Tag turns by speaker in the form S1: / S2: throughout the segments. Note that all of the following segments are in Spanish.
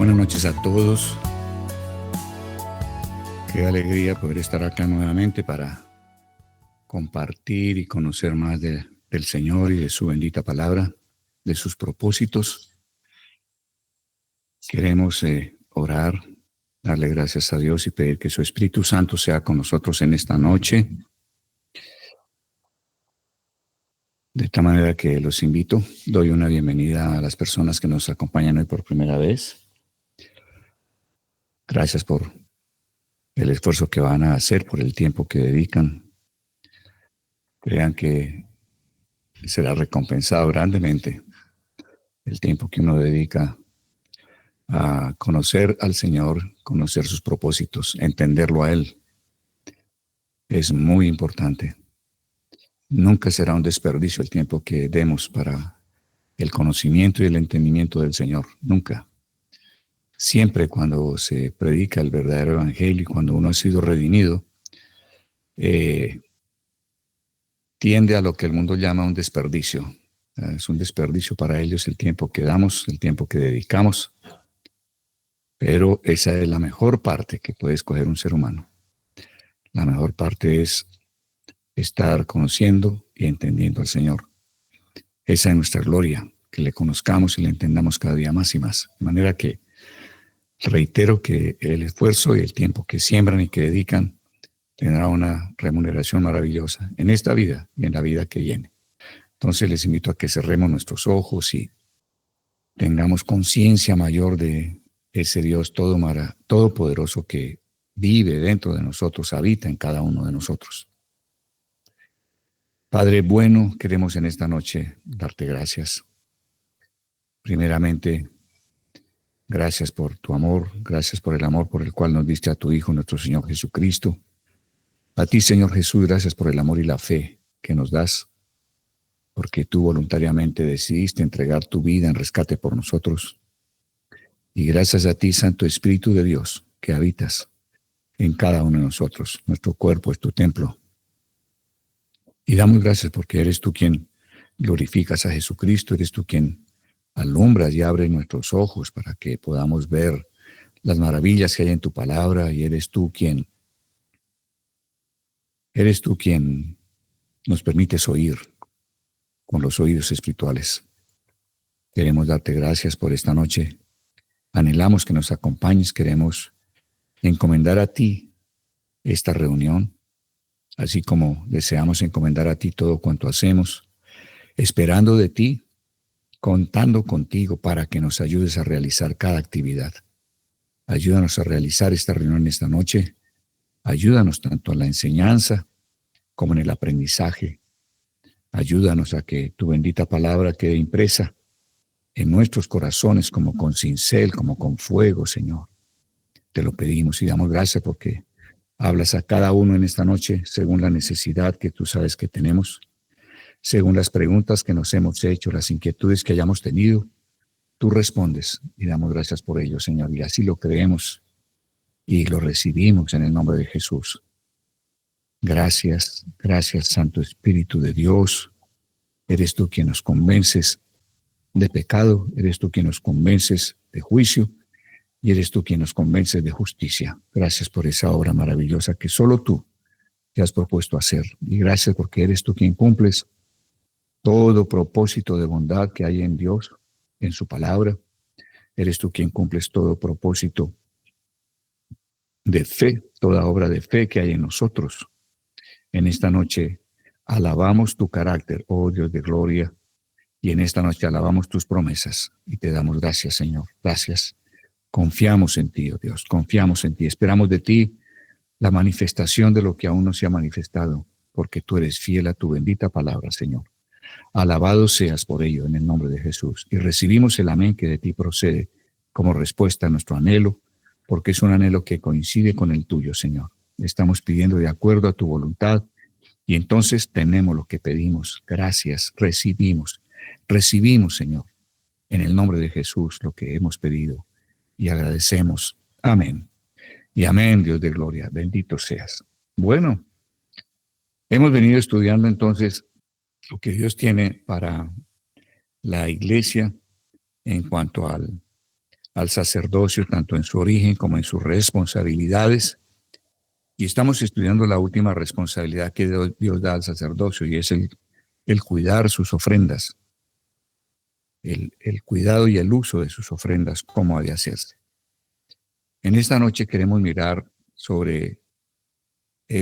S1: Buenas noches a todos. Qué alegría poder estar acá nuevamente para compartir y conocer más del Señor y de su bendita palabra, de sus propósitos. Queremos orar, darle gracias a Dios y pedir que su Espíritu Santo sea con nosotros en esta noche. De esta manera que los invito, doy una bienvenida a las personas que nos acompañan hoy por primera vez. Gracias por el esfuerzo que van a hacer, por el tiempo que dedican. Crean que será recompensado grandemente el tiempo que uno dedica a conocer al Señor, conocer sus propósitos, entenderlo a Él. Es muy importante. Nunca será un desperdicio el tiempo que demos para el conocimiento y el entendimiento del Señor. Nunca. Siempre cuando se predica el verdadero evangelio y cuando uno ha sido redimido, tiende a lo que el mundo llama un desperdicio. Es un desperdicio para ellos el tiempo que damos, el tiempo que dedicamos. Pero esa es la mejor parte que puede escoger un ser humano. La mejor parte es estar conociendo y entendiendo al Señor. Esa es nuestra gloria, que le conozcamos y le entendamos cada día más y más. De manera que reitero que el esfuerzo y el tiempo que siembran y que dedican tendrá una remuneración maravillosa en esta vida y en la vida que viene. Entonces les invito a que cerremos nuestros ojos y tengamos conciencia mayor de ese Dios todopoderoso que vive dentro de nosotros, habita en cada uno de nosotros. Padre bueno, queremos en esta noche darte gracias. Primeramente, gracias por tu amor, gracias por el amor por el cual nos diste a tu Hijo, nuestro Señor Jesucristo. A ti, Señor Jesús, gracias por el amor y la fe que nos das, porque tú voluntariamente decidiste entregar tu vida en rescate por nosotros. Y gracias a ti, Santo Espíritu de Dios, que habitas en cada uno de nosotros. Nuestro cuerpo es tu templo. Y damos gracias porque eres tú quien glorificas a Jesucristo, eres tú quien alumbras y abres nuestros ojos para que podamos ver las maravillas que hay en tu palabra, y eres tú quien nos permites oír con los oídos espirituales. Queremos darte gracias por esta noche. Anhelamos que nos acompañes, queremos encomendar a ti esta reunión, así como deseamos encomendar a ti todo cuanto hacemos, esperando de ti, contando contigo para que nos ayudes a realizar cada actividad. Ayúdanos a realizar esta reunión esta noche. Ayúdanos tanto en la enseñanza como en el aprendizaje. Ayúdanos a que tu bendita palabra quede impresa en nuestros corazones como con cincel, como con fuego, Señor. Te lo pedimos y damos gracias porque hablas a cada uno en esta noche según la necesidad que tú sabes que tenemos, según las preguntas que nos hemos hecho, las inquietudes que hayamos tenido. Tú respondes y damos gracias por ello, Señor, y así lo creemos y lo recibimos en el nombre de Jesús. Gracias, gracias, Santo Espíritu de Dios. Eres tú quien nos convences de pecado, eres tú quien nos convences de juicio y eres tú quien nos convences de justicia. Gracias por esa obra maravillosa que solo tú te has propuesto hacer. Y gracias porque eres tú quien cumples todo propósito de bondad que hay en Dios, en su palabra. Eres tú quien cumples todo propósito de fe, toda obra de fe que hay en nosotros. En esta noche alabamos tu carácter, oh Dios de gloria, y en esta noche alabamos tus promesas y te damos gracias, Señor. Gracias. Confiamos en ti, oh Dios, confiamos en ti. Esperamos de ti la manifestación de lo que aún no se ha manifestado, porque tú eres fiel a tu bendita palabra, Señor. Alabado seas por ello en el nombre de Jesús. Y recibimos el amén que de ti procede como respuesta a nuestro anhelo, porque es un anhelo que coincide con el tuyo, Señor. Estamos pidiendo de acuerdo a tu voluntad y entonces tenemos lo que pedimos. Gracias, recibimos, Señor, en el nombre de Jesús lo que hemos pedido y agradecemos. Amén. Y amén, Dios de gloria, bendito seas. Bueno, hemos venido estudiando entonces lo que Dios tiene para la iglesia en cuanto al al sacerdocio, tanto en su origen como en sus responsabilidades. Y estamos estudiando la última responsabilidad que Dios da al sacerdocio, y es el cuidar sus ofrendas, el cuidado y el uso de sus ofrendas, cómo ha de hacerse. En esta noche queremos mirar sobre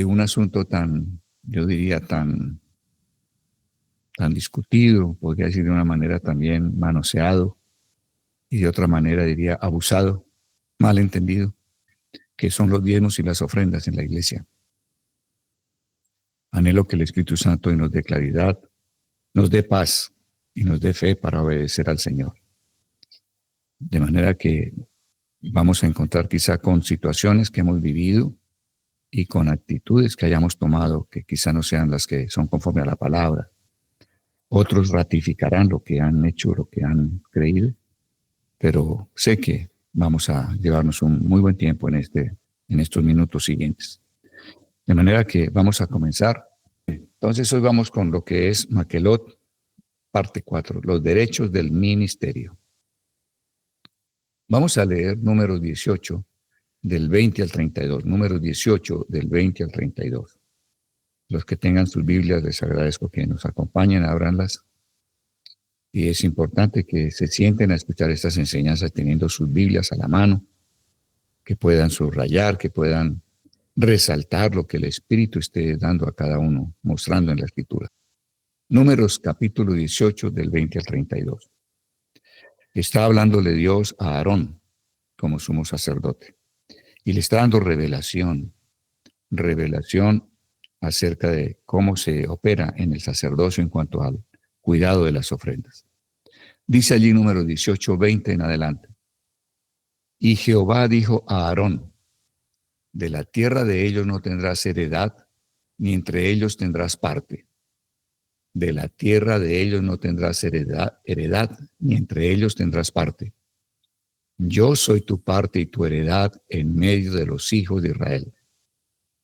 S1: un asunto tan, yo diría, tan discutido, podría decir de una manera también manoseado, y de otra manera diría abusado, mal entendido, que son los diezmos y las ofrendas en la iglesia. Anhelo que el Espíritu Santo nos dé claridad, nos dé paz y nos dé fe para obedecer al Señor. De manera que vamos a encontrar quizá con situaciones que hemos vivido y con actitudes que hayamos tomado que quizá no sean las que son conforme a la palabra. Otros ratificarán lo que han hecho, lo que han creído, pero sé que vamos a llevarnos un muy buen tiempo en estos minutos siguientes. De manera que vamos a comenzar. Entonces hoy vamos con lo que es Maquelot, parte 4, los derechos del ministerio. Vamos a leer Números 18, del 20 al 32. Números 18, del 20 al 32. Los que tengan sus Biblias, les agradezco que nos acompañen, ábranlas. Y es importante que se sienten a escuchar estas enseñanzas teniendo sus Biblias a la mano, que puedan subrayar, que puedan resaltar lo que el Espíritu esté dando a cada uno, mostrando en la Escritura. Números capítulo 18, del 20 al 32. Está hablándole Dios a Aarón como sumo sacerdote y le está dando revelación acerca de cómo se opera en el sacerdocio en cuanto al cuidado de las ofrendas. Dice allí Números 18, 20 en adelante. Y Jehová dijo a Aarón: de la tierra de ellos no tendrás heredad, ni entre ellos tendrás parte. De la tierra de ellos no tendrás heredad, ni entre ellos tendrás parte. Yo soy tu parte y tu heredad en medio de los hijos de Israel.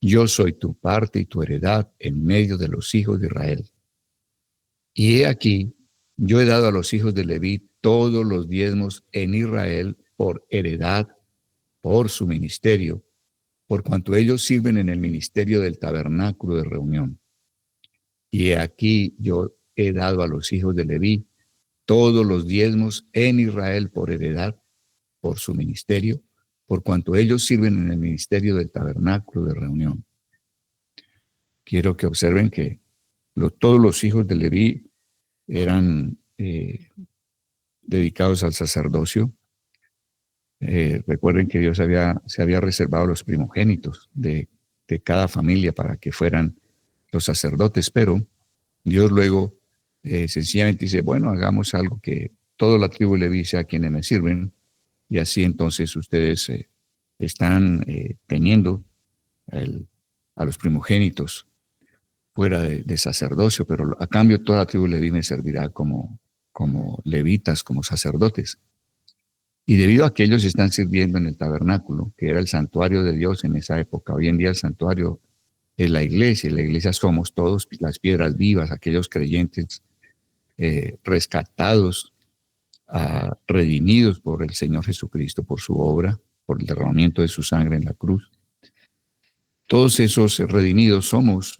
S1: Yo soy tu parte y tu heredad en medio de los hijos de Israel. Y he aquí, yo he dado a los hijos de Leví todos los diezmos en Israel por heredad, por su ministerio, por cuanto ellos sirven en el ministerio del tabernáculo de reunión. Y he aquí, yo he dado a los hijos de Leví todos los diezmos en Israel por heredad, por su ministerio, por cuanto ellos sirven en el ministerio del tabernáculo de reunión. Quiero que observen que todos los hijos de Leví eran dedicados al sacerdocio. Recuerden que Dios se había reservado los primogénitos de cada familia para que fueran los sacerdotes, pero Dios luego sencillamente dice, bueno, hagamos algo que toda la tribu de Leví sea quienes me sirven, y así entonces ustedes están teniendo a los primogénitos fuera de sacerdocio, pero a cambio toda la tribu de Leví me servirá como levitas, como sacerdotes. Y debido a que ellos están sirviendo en el tabernáculo, que era el santuario de Dios en esa época, hoy en día el santuario es la iglesia somos todos las piedras vivas, aquellos creyentes rescatados, redimidos por el Señor Jesucristo, por su obra, por el derramamiento de su sangre en la cruz. Todos esos redimidos somos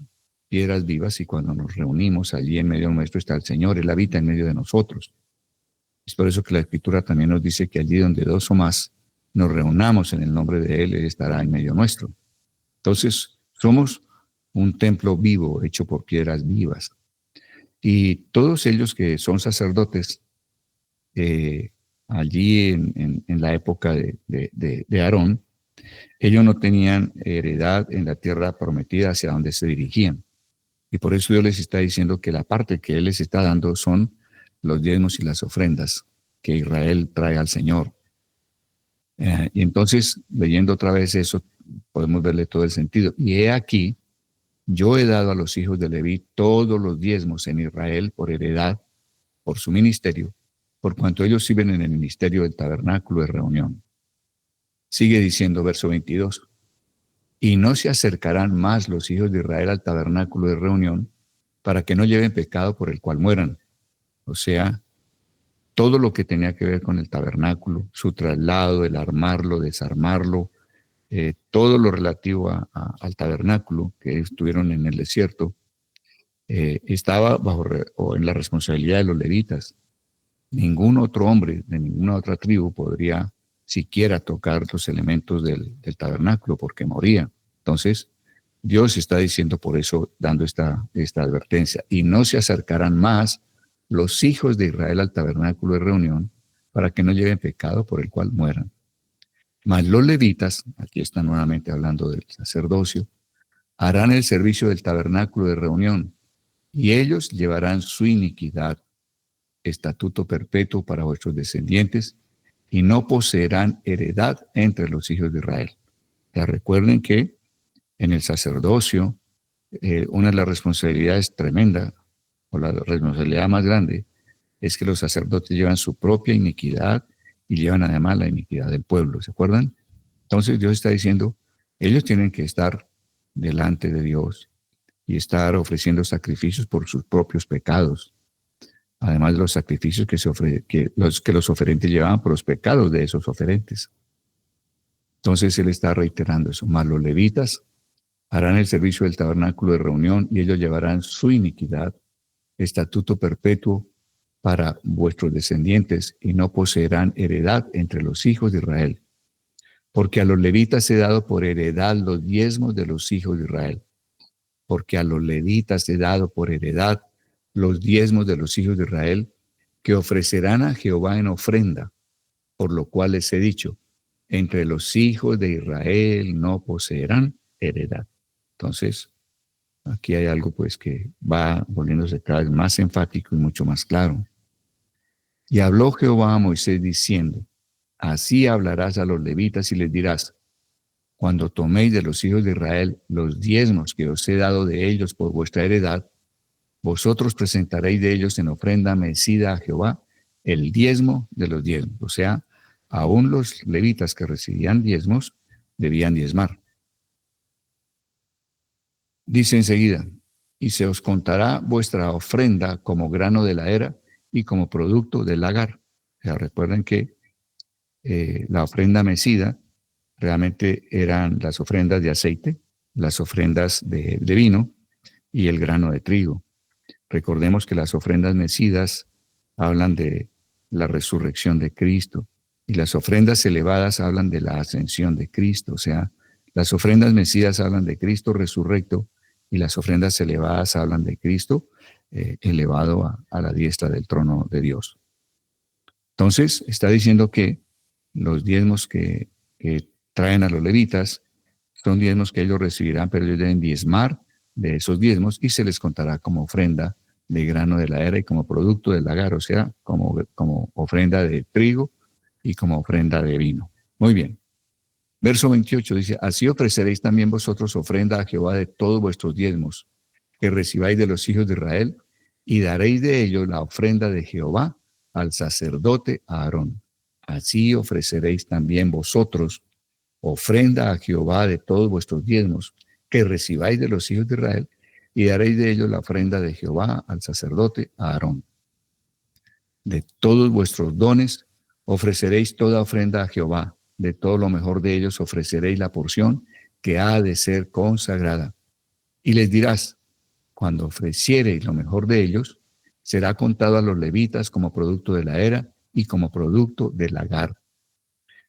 S1: piedras vivas, y cuando nos reunimos allí en medio nuestro está el Señor, Él habita en medio de nosotros. Es por eso que la Escritura también nos dice que allí donde dos o más nos reunamos en el nombre de Él, Él estará en medio nuestro. Entonces, somos un templo vivo hecho por piedras vivas. Y todos ellos que son sacerdotes, allí en la época de Aarón, ellos no tenían heredad en la tierra prometida hacia donde se dirigían. Y por eso Dios les está diciendo que la parte que Él les está dando son los diezmos y las ofrendas que Israel trae al Señor. Y entonces, leyendo otra vez eso, podemos verle todo el sentido. Y he aquí, yo he dado a los hijos de Leví todos los diezmos en Israel por heredad, por su ministerio, por cuanto ellos sirven en el ministerio del tabernáculo de reunión. Sigue diciendo verso 22. Y no se acercarán más los hijos de Israel al tabernáculo de reunión para que no lleven pecado por el cual mueran. O sea, todo lo que tenía que ver con el tabernáculo, su traslado, el armarlo, desarmarlo, todo lo relativo al tabernáculo que estuvieron en el desierto, estaba o en la responsabilidad de los levitas. Ningún otro hombre de ninguna otra tribu podría siquiera tocar los elementos del tabernáculo porque moría. Entonces, Dios está diciendo por eso, dando esta advertencia, y no se acercarán más los hijos de Israel al tabernáculo de reunión para que no lleven pecado por el cual mueran. Mas los levitas, aquí está nuevamente hablando del sacerdocio, harán el servicio del tabernáculo de reunión y ellos llevarán su iniquidad, estatuto perpetuo para vuestros descendientes, y no poseerán heredad entre los hijos de Israel. Ya recuerden que en el sacerdocio, una de las responsabilidades tremenda, o la responsabilidad más grande, es que los sacerdotes llevan su propia iniquidad y llevan además la iniquidad del pueblo, ¿se acuerdan? Entonces Dios está diciendo, ellos tienen que estar delante de Dios y estar ofreciendo sacrificios por sus propios pecados, además de los sacrificios que los oferentes llevaban por los pecados de esos oferentes. Entonces Él está reiterando eso. Mas los levitas harán el servicio del tabernáculo de reunión y ellos llevarán su iniquidad, estatuto perpetuo para vuestros descendientes, y no poseerán heredad entre los hijos de Israel. Porque a los levitas he dado por heredad los diezmos de los hijos de Israel. Porque a los levitas he dado por heredad los diezmos de los hijos de Israel, que ofrecerán a Jehová en ofrenda, por lo cual les he dicho, entre los hijos de Israel no poseerán heredad. Entonces, aquí hay algo pues que va volviéndose cada vez más enfático y mucho más claro. Y habló Jehová a Moisés diciendo, así hablarás a los levitas y les dirás, cuando toméis de los hijos de Israel los diezmos que os he dado de ellos por vuestra heredad, vosotros presentaréis de ellos en ofrenda mecida a Jehová el diezmo de los diezmos. O sea, aún los levitas que recibían diezmos debían diezmar. Dice enseguida, y se os contará vuestra ofrenda como grano de la era y como producto del lagar. O sea, recuerden que la ofrenda mecida realmente eran las ofrendas de aceite, las ofrendas de vino y el grano de trigo. Recordemos que las ofrendas mecidas hablan de la resurrección de Cristo y las ofrendas elevadas hablan de la ascensión de Cristo. O sea, las ofrendas mecidas hablan de Cristo resurrecto y las ofrendas elevadas hablan de Cristo elevado a la diestra del trono de Dios. Entonces, está diciendo que los diezmos que traen a los levitas son diezmos que ellos recibirán, pero ellos deben diezmar de esos diezmos y se les contará como ofrenda de grano de la era y como producto del lagar, o sea, como ofrenda de trigo y como ofrenda de vino. Muy bien. Verso 28 dice, así ofreceréis también vosotros ofrenda a Jehová de todos vuestros diezmos que recibáis de los hijos de Israel, y daréis de ellos la ofrenda de Jehová al sacerdote Aarón. Así ofreceréis también vosotros ofrenda a Jehová de todos vuestros diezmos que recibáis de los hijos de Israel, y daréis de ellos la ofrenda de Jehová al sacerdote Aarón. De todos vuestros dones ofreceréis toda ofrenda a Jehová, de todo lo mejor de ellos ofreceréis la porción que ha de ser consagrada. Y les dirás, cuando ofreciereis lo mejor de ellos, será contado a los levitas como producto de la era y como producto del lagar.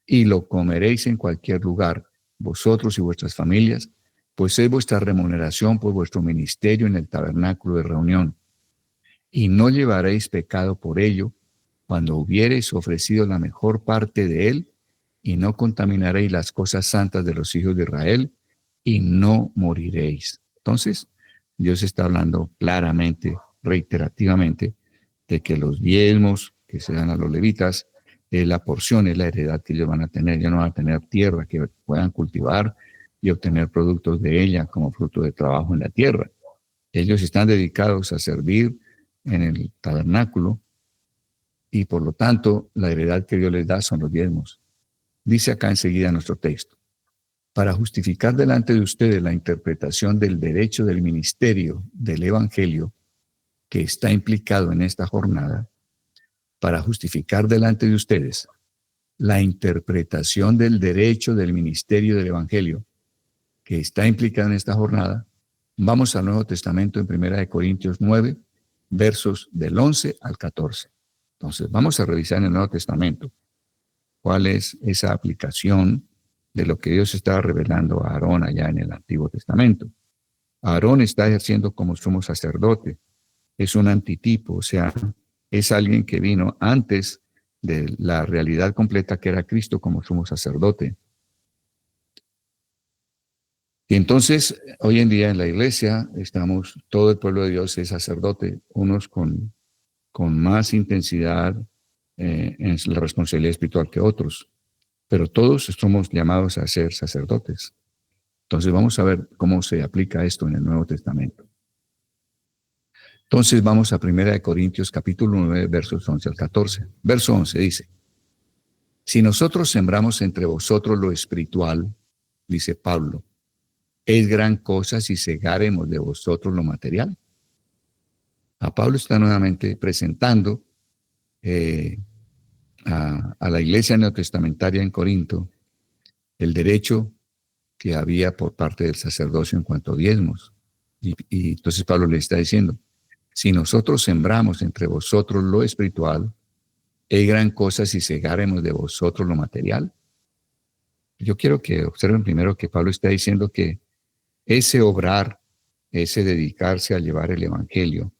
S1: Y lo comeréis en cualquier lugar, vosotros y vuestras familias, pues es vuestra remuneración por vuestro ministerio en el tabernáculo de reunión. Y no llevaréis pecado por ello, cuando hubiereis ofrecido la mejor parte de él, y no contaminaréis las cosas santas de los hijos de Israel, y no moriréis. Entonces, Dios está hablando claramente, reiterativamente, de que los diezmos que se dan a los levitas es la porción, es la heredad que ellos van a tener. Ellos no van a tener tierra que puedan cultivar y obtener productos de ella como fruto de trabajo en la tierra. Ellos están dedicados a servir en el tabernáculo y por lo tanto la heredad que Dios les da son los diezmos. Dice acá enseguida nuestro texto, para justificar delante de ustedes la interpretación del derecho del ministerio del Evangelio que está implicado en esta jornada, para justificar delante de ustedes la interpretación del derecho del ministerio del Evangelio que está implicado en esta jornada, vamos al Nuevo Testamento en 1 Corintios 9, versos del 11 al 14. Entonces, vamos a revisar en el Nuevo Testamento cuál es esa aplicación de lo que Dios estaba revelando a Aarón allá en el Antiguo Testamento. Aarón está ejerciendo como sumo sacerdote. Es un antitipo, o sea, es alguien que vino antes de la realidad completa que era Cristo como sumo sacerdote. Y entonces, hoy en día en la iglesia, todo el pueblo de Dios es sacerdote, unos con más intensidad en la responsabilidad espiritual que otros, pero todos somos llamados a ser sacerdotes. Entonces vamos a ver cómo se aplica esto en el Nuevo Testamento. Entonces vamos a 1 Corintios capítulo 9, versos 11 al 14. Verso 11 dice, si nosotros sembramos entre vosotros lo espiritual, dice Pablo, es gran cosa si segáremos de vosotros lo material. A Pablo está nuevamente presentando a la iglesia neotestamentaria en Corinto el derecho que había por parte del sacerdocio en cuanto a diezmos. Y entonces Pablo le está diciendo, si nosotros sembramos entre vosotros lo espiritual, es gran cosa si segáremos de vosotros lo material. Yo quiero que observen primero que Pablo está diciendo que ese obrar, ese dedicarse a llevar el evangelio,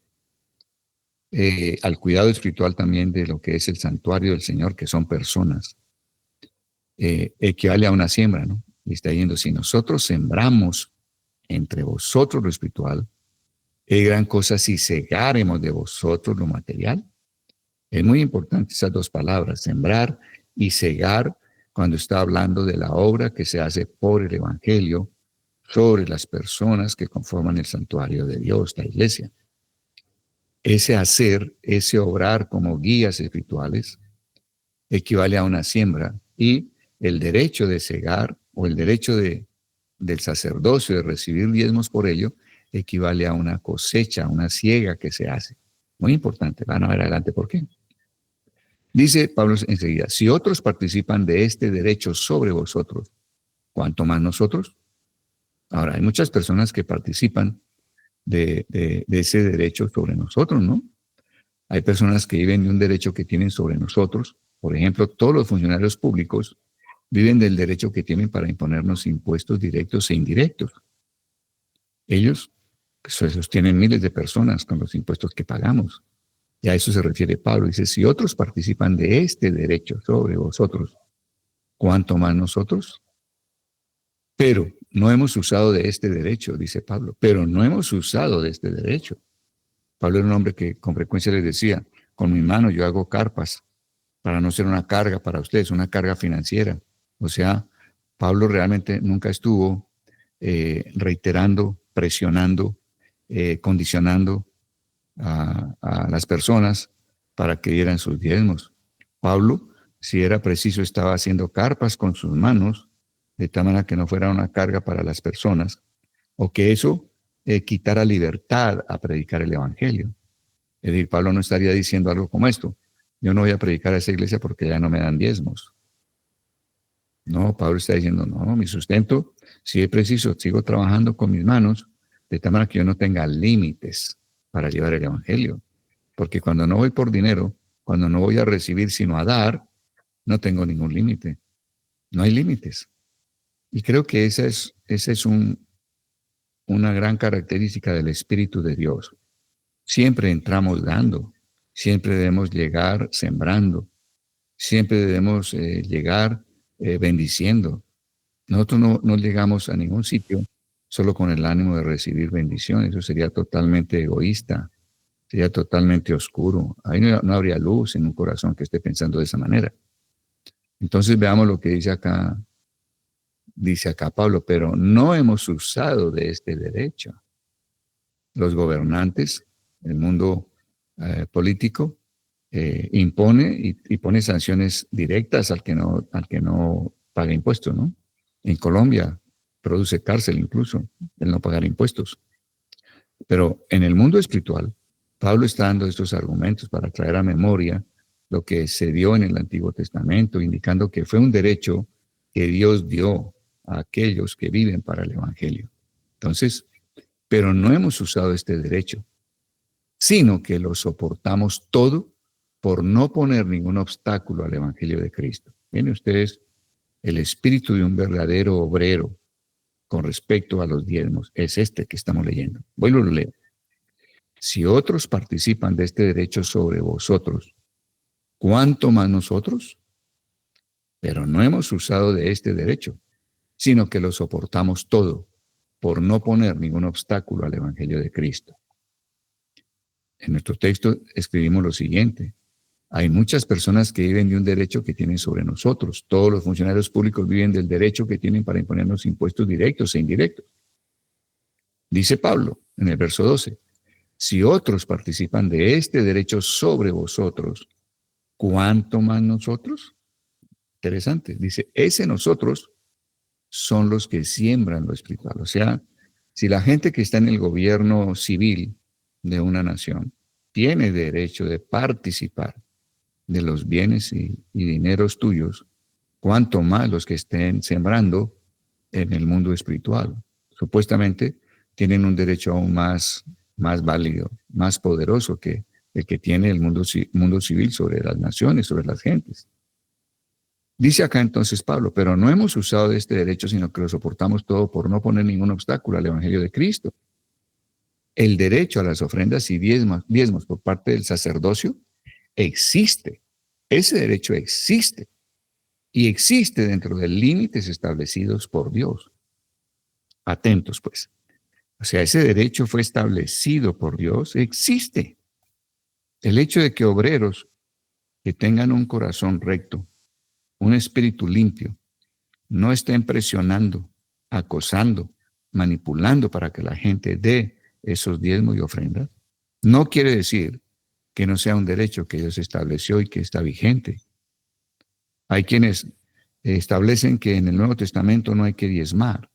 S1: al cuidado espiritual también de lo que es el santuario del Señor, que son personas, equivale a una siembra, ¿no? Y está diciendo, si nosotros sembramos entre vosotros lo espiritual, es gran cosa si segáremos de vosotros lo material. Es muy importante esas dos palabras, sembrar y segar, cuando está hablando de la obra que se hace por el evangelio sobre las personas que conforman el santuario de Dios, la iglesia. Ese hacer, ese obrar como guías espirituales, equivale a una siembra, y el derecho de segar o el derecho del sacerdocio de recibir diezmos por ello equivale a una cosecha, una siega que se hace. Muy importante, van a ver adelante por qué. Dice Pablo enseguida, si otros participan de este derecho sobre vosotros, ¿cuánto más nosotros? Ahora, hay muchas personas que participan de ese derecho sobre nosotros, ¿no? Hay personas que viven de un derecho que tienen sobre nosotros. Por ejemplo, todos los funcionarios públicos viven del derecho que tienen para imponernos impuestos directos e indirectos. Ellos sostienen miles de personas con los impuestos que pagamos. Y a eso se refiere Pablo. Dice, si otros participan de este derecho sobre vosotros, ¿cuánto más nosotros? Pero no hemos usado de este derecho, dice Pablo, pero no hemos usado de este derecho. Pablo era un hombre que con frecuencia les decía, con mi mano yo hago carpas para no ser una carga para ustedes, una carga financiera. O sea, Pablo realmente nunca estuvo reiterando, presionando, condicionando a las personas para que dieran sus diezmos. Pablo, si era preciso, estaba haciendo carpas con sus manos, de tal manera que no fuera una carga para las personas, o que eso quitara libertad a predicar el evangelio. Es decir, Pablo no estaría diciendo algo como esto, yo no voy a predicar a esa iglesia porque ya no me dan diezmos. No, Pablo está diciendo, no, mi sustento, si es preciso, sigo trabajando con mis manos, de tal manera que yo no tenga límites para llevar el evangelio. Porque cuando no voy por dinero, cuando no voy a recibir sino a dar, no tengo ningún límite. No hay límites. Y creo que esa es una gran característica del Espíritu de Dios. Siempre entramos dando, siempre debemos llegar sembrando, siempre debemos llegar bendiciendo. Nosotros no llegamos a ningún sitio solo con el ánimo de recibir bendiciones. Eso sería totalmente egoísta, sería totalmente oscuro. Ahí no habría luz en un corazón que esté pensando de esa manera. Entonces veamos lo que dice acá Pablo, pero no hemos usado de este derecho. Los gobernantes, el mundo político, impone y pone sanciones directas al que no paga impuestos, ¿no? En Colombia produce cárcel incluso el no pagar impuestos. Pero en el mundo espiritual, Pablo está dando estos argumentos para traer a memoria lo que se dio en el Antiguo Testamento, indicando que fue un derecho que Dios dio a aquellos que viven para el Evangelio. Entonces, pero no hemos usado este derecho, sino que lo soportamos todo por no poner ningún obstáculo al Evangelio de Cristo. Miren ustedes, el espíritu de un verdadero obrero con respecto a los diezmos es este que estamos leyendo. Voy y lo leo. Si otros participan de este derecho sobre vosotros, ¿cuánto más nosotros? Pero no hemos usado de este derecho, sino que lo soportamos todo por no poner ningún obstáculo al Evangelio de Cristo. En nuestro texto escribimos lo siguiente: hay muchas personas que viven de un derecho que tienen sobre nosotros. Todos los funcionarios públicos viven del derecho que tienen para imponernos impuestos directos e indirectos. Dice Pablo en el verso 12, si otros participan de este derecho sobre vosotros, ¿cuánto más nosotros? Interesante. Dice, ese nosotros son los que siembran lo espiritual. O sea, si la gente que está en el gobierno civil de una nación tiene derecho de participar de los bienes y dineros tuyos, cuanto más los que estén sembrando en el mundo espiritual. Supuestamente tienen un derecho aún más válido, más poderoso que el que tiene el mundo civil sobre las naciones, sobre las gentes. Dice acá entonces Pablo, pero no hemos usado de este derecho, sino que lo soportamos todo por no poner ningún obstáculo al Evangelio de Cristo. El derecho a las ofrendas y diezmos por parte del sacerdocio existe. Ese derecho existe. Y existe dentro de límites establecidos por Dios. Atentos, pues. O sea, ese derecho fue establecido por Dios, existe. El hecho de que obreros que tengan un corazón recto, un espíritu limpio, no estén presionando, acosando, manipulando para que la gente dé esos diezmos y ofrendas, no quiere decir que no sea un derecho que Dios estableció y que está vigente. Hay quienes establecen que en el Nuevo Testamento no hay que diezmar.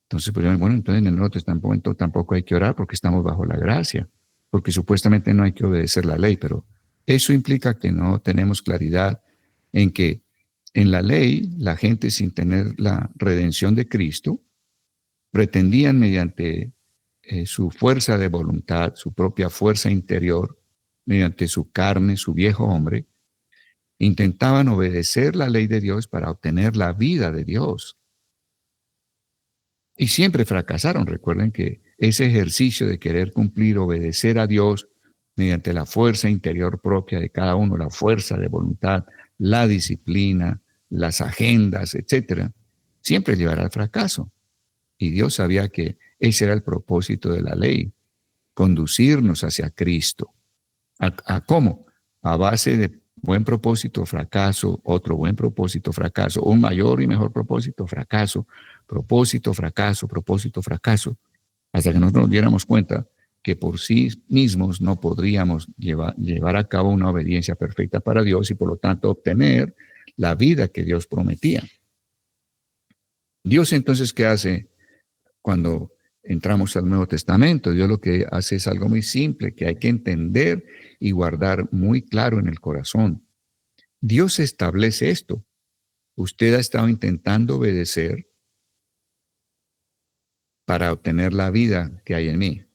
S1: Entonces, pues, bueno, entonces en el Nuevo Testamento tampoco hay que orar porque estamos bajo la gracia, porque supuestamente no hay que obedecer la ley, pero eso implica que no tenemos claridad en que en la ley la gente, sin tener la redención de Cristo, pretendían mediante su fuerza de voluntad, su propia fuerza interior, mediante su carne, su viejo hombre, intentaban obedecer la ley de Dios para obtener la vida de Dios. Y siempre fracasaron. Recuerden que ese ejercicio de querer cumplir, obedecer a Dios mediante la fuerza interior propia de cada uno, la fuerza de voluntad, la disciplina, las agendas, etcétera, siempre llevará al fracaso. Y Dios sabía que ese era el propósito de la ley, conducirnos hacia Cristo. ¿A cómo? A base de buen propósito, fracaso, otro buen propósito, fracaso, un mayor y mejor propósito, fracaso, propósito, fracaso, propósito, fracaso, hasta que nosotros nos diéramos cuenta que por sí mismos no podríamos llevar a cabo una obediencia perfecta para Dios y por lo tanto obtener la vida que Dios prometía. Dios entonces, ¿qué hace cuando entramos al Nuevo Testamento? Dios lo que hace es algo muy simple que hay que entender y guardar muy claro en el corazón. Dios establece esto. Usted ha estado intentando obedecer para obtener la vida que hay en mí.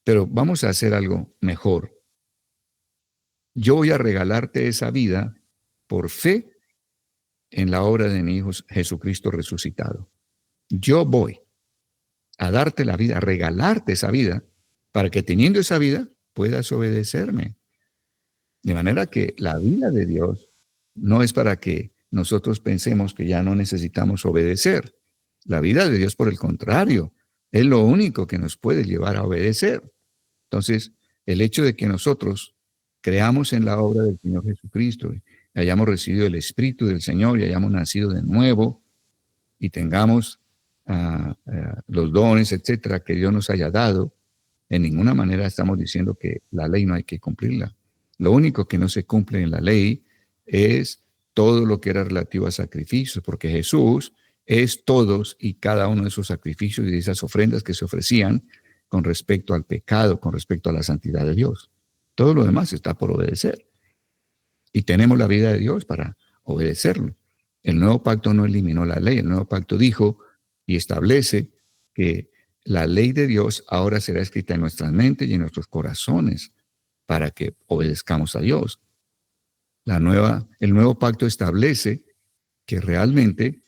S1: Pero vamos a hacer algo mejor. Yo voy a regalarte esa vida por fe en la obra de mi Hijo Jesucristo resucitado. Yo voy a darte la vida, a regalarte esa vida, para que teniendo esa vida puedas obedecerme. De manera que la vida de Dios no es para que nosotros pensemos que ya no necesitamos obedecer. La vida de Dios, por el contrario, es lo único que nos puede llevar a obedecer. Entonces, el hecho de que nosotros creamos en la obra del Señor Jesucristo, hayamos recibido el Espíritu del Señor y hayamos nacido de nuevo y tengamos los dones, etcétera, que Dios nos haya dado, en ninguna manera estamos diciendo que la ley no hay que cumplirla. Lo único que no se cumple en la ley es todo lo que era relativo a sacrificios, porque Jesús es todos y cada uno de esos sacrificios y de esas ofrendas que se ofrecían con respecto al pecado, con respecto a la santidad de Dios. Todo lo demás está por obedecer. y tenemos la vida de Dios para obedecerlo. El nuevo pacto no eliminó la ley, el nuevo pacto dijo y establece que la ley de Dios ahora será escrita en nuestras mentes y en nuestros corazones para que obedezcamos a Dios. El nuevo pacto establece que realmente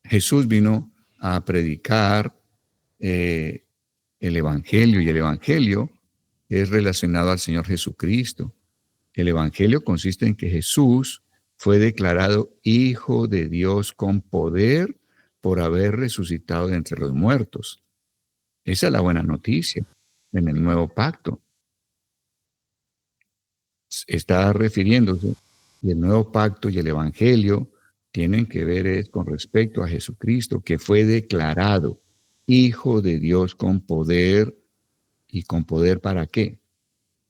S1: Jesús vino a predicar el Evangelio, y el Evangelio es relacionado al Señor Jesucristo. El Evangelio consiste en que Jesús fue declarado Hijo de Dios con poder por haber resucitado de entre los muertos. Esa es la buena noticia en el nuevo pacto. Está refiriéndose, y el nuevo pacto y el Evangelio tienen que ver con respecto a Jesucristo, que fue declarado Hijo de Dios con poder. ¿Y con poder para qué?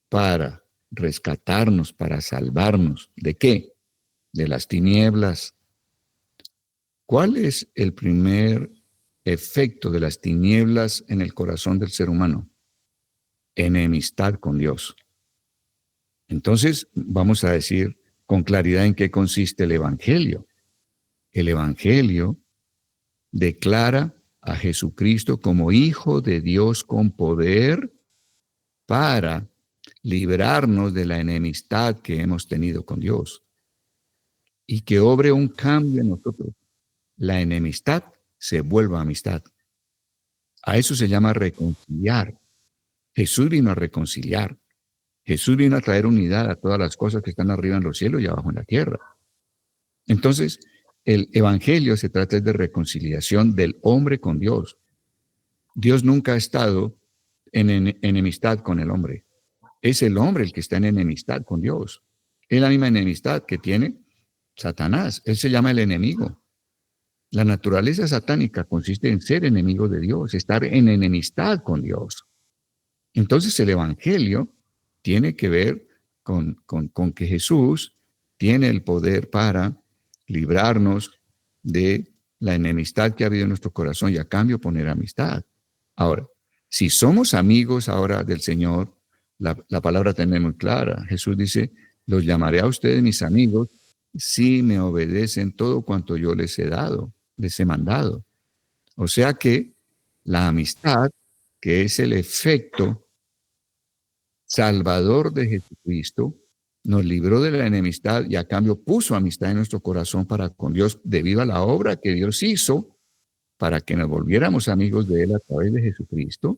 S1: Para rescatarnos, para salvarnos. ¿De qué? De las tinieblas. ¿Cuál es el primer efecto de las tinieblas en el corazón del ser humano? Enemistad con Dios. Entonces, vamos a decir con claridad en qué consiste el Evangelio. El Evangelio declara a Jesucristo como Hijo de Dios con poder para librarnos de la enemistad que hemos tenido con Dios y que obre un cambio en nosotros. La enemistad se vuelva amistad. A eso se llama reconciliar. Jesús vino a reconciliar. Jesús vino a traer unidad a todas las cosas que están arriba en los cielos y abajo en la tierra. Entonces, el Evangelio se trata de reconciliación del hombre con Dios. Dios nunca ha estado en enemistad con el hombre. Es el hombre el que está en enemistad con Dios. Es la misma enemistad que tiene Satanás. Él se llama el enemigo. La naturaleza satánica consiste en ser enemigo de Dios, estar en enemistad con Dios. Entonces el Evangelio tiene que ver con que Jesús tiene el poder para librarnos de la enemistad que ha habido en nuestro corazón y a cambio poner amistad. Ahora, si somos amigos ahora del Señor, la palabra también es muy clara. Jesús dice, los llamaré a ustedes mis amigos si me obedecen todo cuanto yo les he dado, les he mandado. O sea que la amistad, que es el efecto salvador de Jesucristo, nos libró de la enemistad y a cambio puso amistad en nuestro corazón para con Dios debido a la obra que Dios hizo para que nos volviéramos amigos de Él a través de Jesucristo.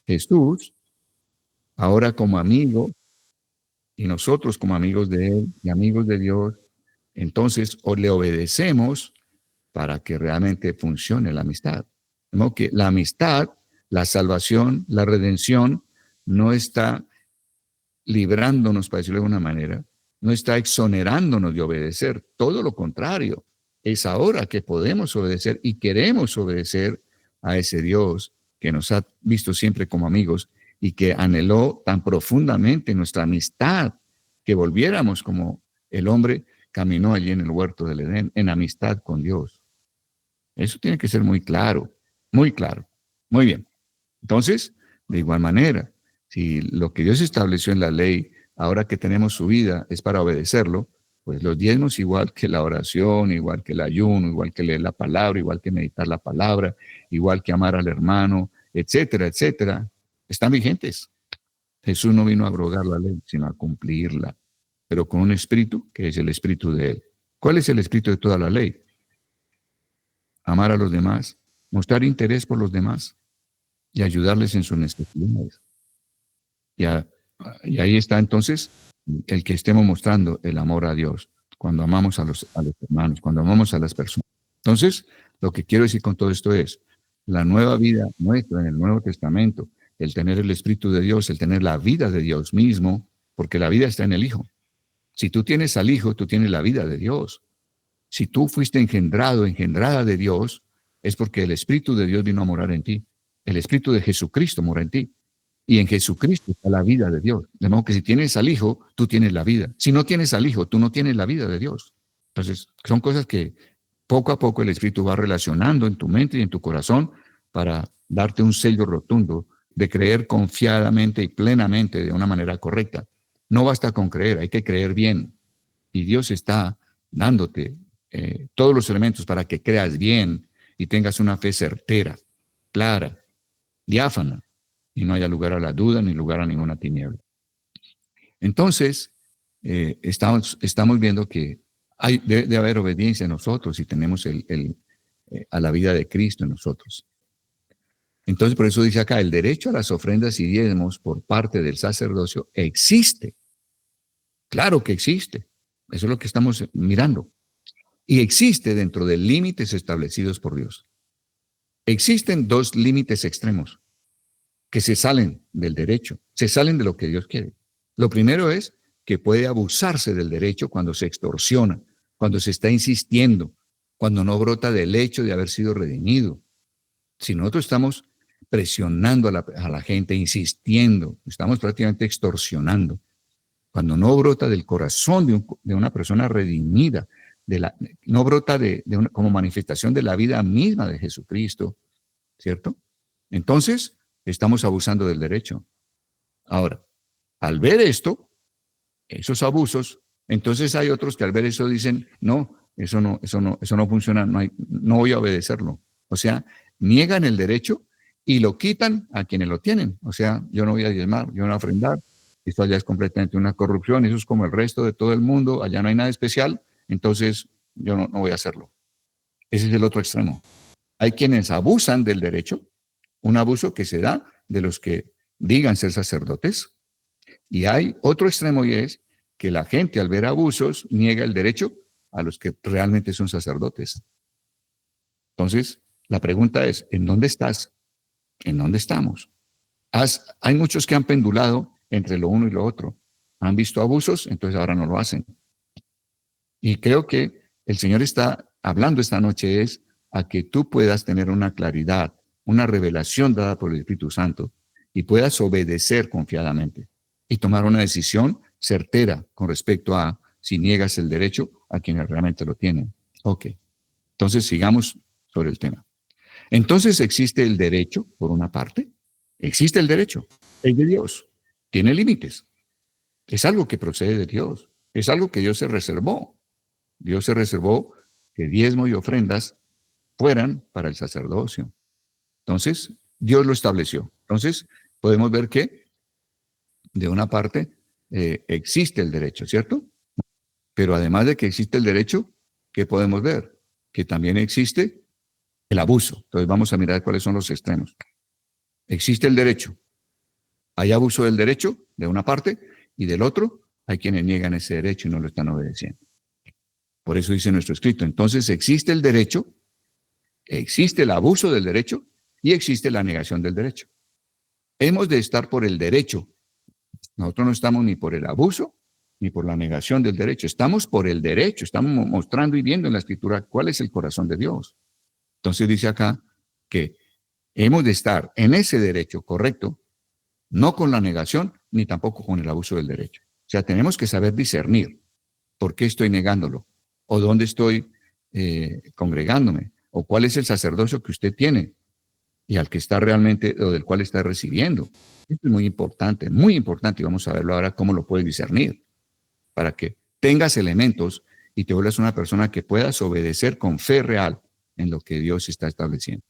S1: Jesús, ahora como amigo, y nosotros como amigos de Él y amigos de Dios, entonces le obedecemos para que realmente funcione la amistad. ¿No? Que la amistad, la salvación, la redención, no está librándonos, para decirlo de alguna manera, no está exonerándonos de obedecer, todo lo contrario. Es ahora que podemos obedecer y queremos obedecer a ese Dios que nos ha visto siempre como amigos y que anheló tan profundamente nuestra amistad, que volviéramos como el hombre caminó allí en el huerto del Edén, en amistad con Dios. Eso tiene que ser muy claro, muy claro. Muy bien. Entonces, de igual manera, si lo que Dios estableció en la ley, ahora que tenemos su vida, es para obedecerlo, pues los diezmos, igual que la oración, igual que el ayuno, igual que leer la palabra, igual que meditar la palabra, igual que amar al hermano, etcétera, etcétera, están vigentes. Jesús no vino a abrogar la ley, sino a cumplirla, pero con un espíritu que es el espíritu de Él. ¿Cuál es el espíritu de toda la ley? Amar a los demás, mostrar interés por los demás y ayudarles en sus necesidades. Y ahí está entonces el que estemos mostrando el amor a Dios, cuando amamos a los hermanos, cuando amamos a las personas. Entonces, lo que quiero decir con todo esto es, la nueva vida nuestra en el Nuevo Testamento, el tener el Espíritu de Dios, el tener la vida de Dios mismo, porque la vida está en el Hijo. Si tú tienes al Hijo, tú tienes la vida de Dios. Si tú fuiste engendrado, engendrada de Dios, es porque el Espíritu de Dios vino a morar en ti. El Espíritu de Jesucristo mora en ti. Y en Jesucristo está la vida de Dios. De modo que si tienes al Hijo, tú tienes la vida. Si no tienes al Hijo, tú no tienes la vida de Dios. Entonces, son cosas que poco a poco el Espíritu va relacionando en tu mente y en tu corazón para darte un sello rotundo de creer confiadamente y plenamente de una manera correcta No basta con creer, hay que creer bien. Y Dios está dándote todos los elementos para que creas bien y tengas una fe certera, clara, diáfana, y no haya lugar a la duda ni lugar a ninguna tiniebla. Entonces, estamos viendo que debe haber obediencia en nosotros y tenemos a la vida de Cristo en nosotros. Entonces, por eso dice acá, el derecho a las ofrendas y diezmos por parte del sacerdocio existe. Claro que existe. Eso es lo que estamos mirando. Y existe dentro de límites establecidos por Dios. Existen dos límites extremos que se salen del derecho, se salen de lo que Dios quiere. Lo primero es que puede abusarse del derecho cuando se extorsiona, cuando se está insistiendo, cuando no brota del hecho de haber sido redimido. Si nosotros estamos presionando a la gente, insistiendo, estamos prácticamente extorsionando. Cuando no brota del corazón de una persona redimida, no brota como manifestación de la vida misma de Jesucristo, ¿cierto? Entonces, estamos abusando del derecho. Ahora, al ver esto, esos abusos, entonces hay otros que al ver eso dicen, no, eso no funciona, no voy a obedecerlo. O sea, niegan el derecho y lo quitan a quienes lo tienen. O sea, yo no voy a diezmar, yo no voy a ofrendar. Esto allá es completamente una corrupción, eso es como el resto de todo el mundo, allá no hay nada especial, entonces yo no voy a hacerlo. Ese es el otro extremo. Hay quienes abusan del derecho, un abuso que se da de los que digan ser sacerdotes, y hay otro extremo y es que la gente al ver abusos niega el derecho a los que realmente son sacerdotes. Entonces, la pregunta es, ¿en dónde estás? ¿En dónde estamos? Hay muchos que han pendulado entre lo uno y lo otro. Han visto abusos, entonces ahora no lo hacen. Y creo que el Señor está hablando esta noche es a que tú puedas tener una claridad, una revelación dada por el Espíritu Santo y puedas obedecer confiadamente y tomar una decisión certera con respecto a si niegas el derecho a quienes realmente lo tienen. Ok, entonces sigamos sobre el tema. Entonces existe el derecho, por una parte, existe el derecho, es de Dios, tiene límites, es algo que procede de Dios, es algo que Dios se reservó. Dios se reservó que diezmo y ofrendas fueran para el sacerdocio. Entonces, Dios lo estableció. Entonces, podemos ver que, de una parte, existe el derecho, ¿cierto? Pero además de que existe el derecho, ¿qué podemos ver? Que también existe el abuso. Entonces, vamos a mirar cuáles son los extremos. Existe el derecho. Hay abuso del derecho, de una parte, y del otro, hay quienes niegan ese derecho y no lo están obedeciendo. Por eso dice nuestro escrito. Entonces, existe el derecho, existe el abuso del derecho y existe la negación del derecho. Hemos de estar por el derecho. Nosotros no estamos ni por el abuso ni por la negación del derecho. Estamos por el derecho. Estamos mostrando y viendo en la escritura cuál es el corazón de Dios. Entonces dice acá que hemos de estar en ese derecho correcto, no con la negación ni tampoco con el abuso del derecho. O sea, tenemos que saber discernir por qué estoy negándolo o dónde estoy congregándome o cuál es el sacerdocio que usted tiene y al que está realmente o del cual está recibiendo. Esto es muy importante y vamos a verlo ahora cómo lo puedes discernir para que tengas elementos y te vuelvas una persona que puedas obedecer con fe real en lo que Dios está estableciendo.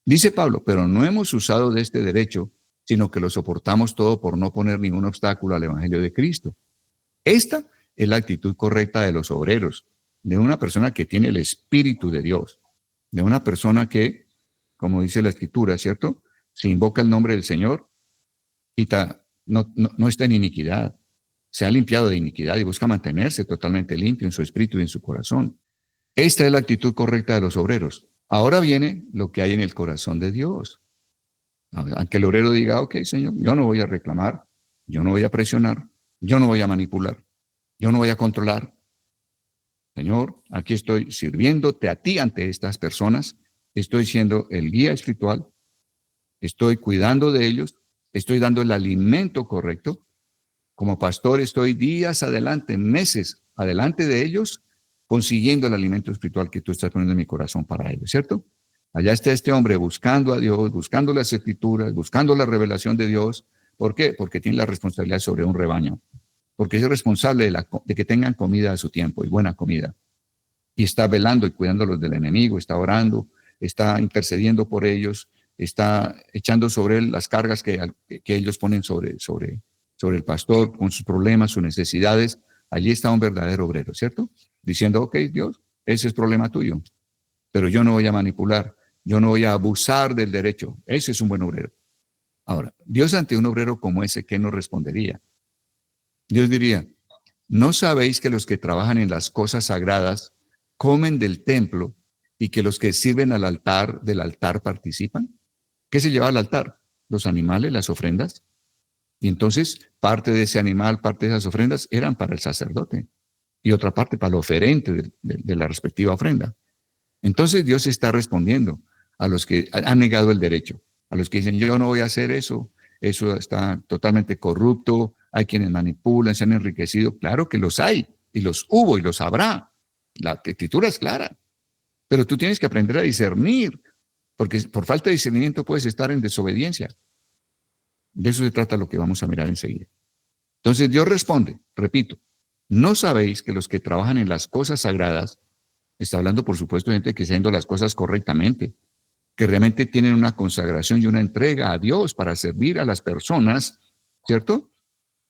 S1: Dice Pablo, pero no hemos usado de este derecho, sino que lo soportamos todo por no poner ningún obstáculo al evangelio de Cristo. Esta es la actitud correcta de los obreros, de una persona que tiene el Espíritu de Dios, de una persona que, como dice la Escritura, ¿cierto? Se invoca el nombre del Señor y no está en iniquidad, se ha limpiado de iniquidad y busca mantenerse totalmente limpio en su espíritu y en su corazón. Esta es la actitud correcta de los obreros. Ahora viene lo que hay en el corazón de Dios. Aunque el obrero diga, ok, Señor, yo no voy a reclamar, yo no voy a presionar, yo no voy a manipular, yo no voy a controlar. Señor, aquí estoy sirviéndote a ti ante estas personas, estoy siendo el guía espiritual, estoy cuidando de ellos, estoy dando el alimento correcto. Como pastor estoy días adelante, meses adelante de ellos, consiguiendo el alimento espiritual que tú estás poniendo en mi corazón para ellos, ¿cierto? Allá está este hombre buscando a Dios, buscando las escrituras, buscando la revelación de Dios. ¿Por qué? Porque tiene la responsabilidad sobre un rebaño. porque es responsable de que tengan comida a su tiempo y buena comida. Y está velando y cuidándolos del enemigo, está orando, está intercediendo por ellos, está echando sobre él las cargas que ellos ponen sobre el pastor con sus problemas, sus necesidades. Allí está un verdadero obrero, ¿cierto? Diciendo, ok, Dios, ese es problema tuyo, pero yo no voy a manipular, yo no voy a abusar del derecho. Ese es un buen obrero. Ahora, Dios ante un obrero como ese, ¿qué nos respondería? Dios diría, ¿no sabéis que los que trabajan en las cosas sagradas comen del templo y que los que sirven al altar del altar participan? ¿Qué se lleva al altar? Los animales, las ofrendas. Y entonces parte de ese animal, parte de esas ofrendas eran para el sacerdote y otra parte para el oferente de la respectiva ofrenda. Entonces Dios está respondiendo a los que han negado el derecho, a los que dicen, yo no voy a hacer eso, eso está totalmente corrupto, hay quienes manipulan, se han enriquecido. Claro que los hay, y los hubo, y los habrá. La escritura es clara, pero tú tienes que aprender a discernir, porque por falta de discernimiento puedes estar en desobediencia. De eso se trata lo que vamos a mirar enseguida. Entonces Dios responde, repito, ¿no sabéis que los que trabajan en las cosas sagradas, está hablando por supuesto de gente que está haciendo las cosas correctamente, que realmente tienen una consagración y una entrega a Dios para servir a las personas, ¿cierto?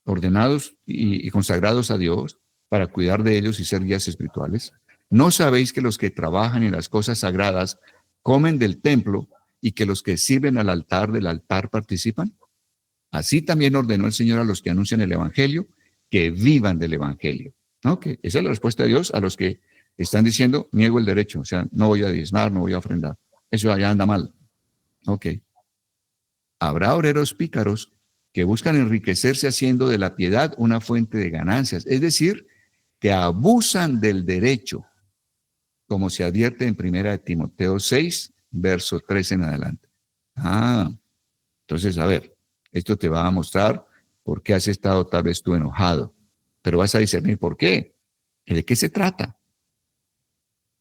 S1: Ordenados y consagrados a Dios para cuidar de ellos y ser guías espirituales? ¿No sabéis que los que trabajan en las cosas sagradas comen del templo y que los que sirven al altar del altar participan? Así también ordenó el Señor a los que anuncian el Evangelio que vivan del Evangelio. ¿No? Que esa es la respuesta de Dios a los que están diciendo, niego el derecho, o sea, no voy a diezmar, no voy a ofrendar. Eso allá anda mal. Ok. Habrá obreros pícaros que buscan enriquecerse haciendo de la piedad una fuente de ganancias, es decir, que abusan del derecho, como se advierte en 1 Timoteo 6, verso 3 en adelante. Entonces, a ver, esto te va a mostrar por qué has estado tal vez tú enojado, pero vas a discernir por qué. ¿De qué se trata?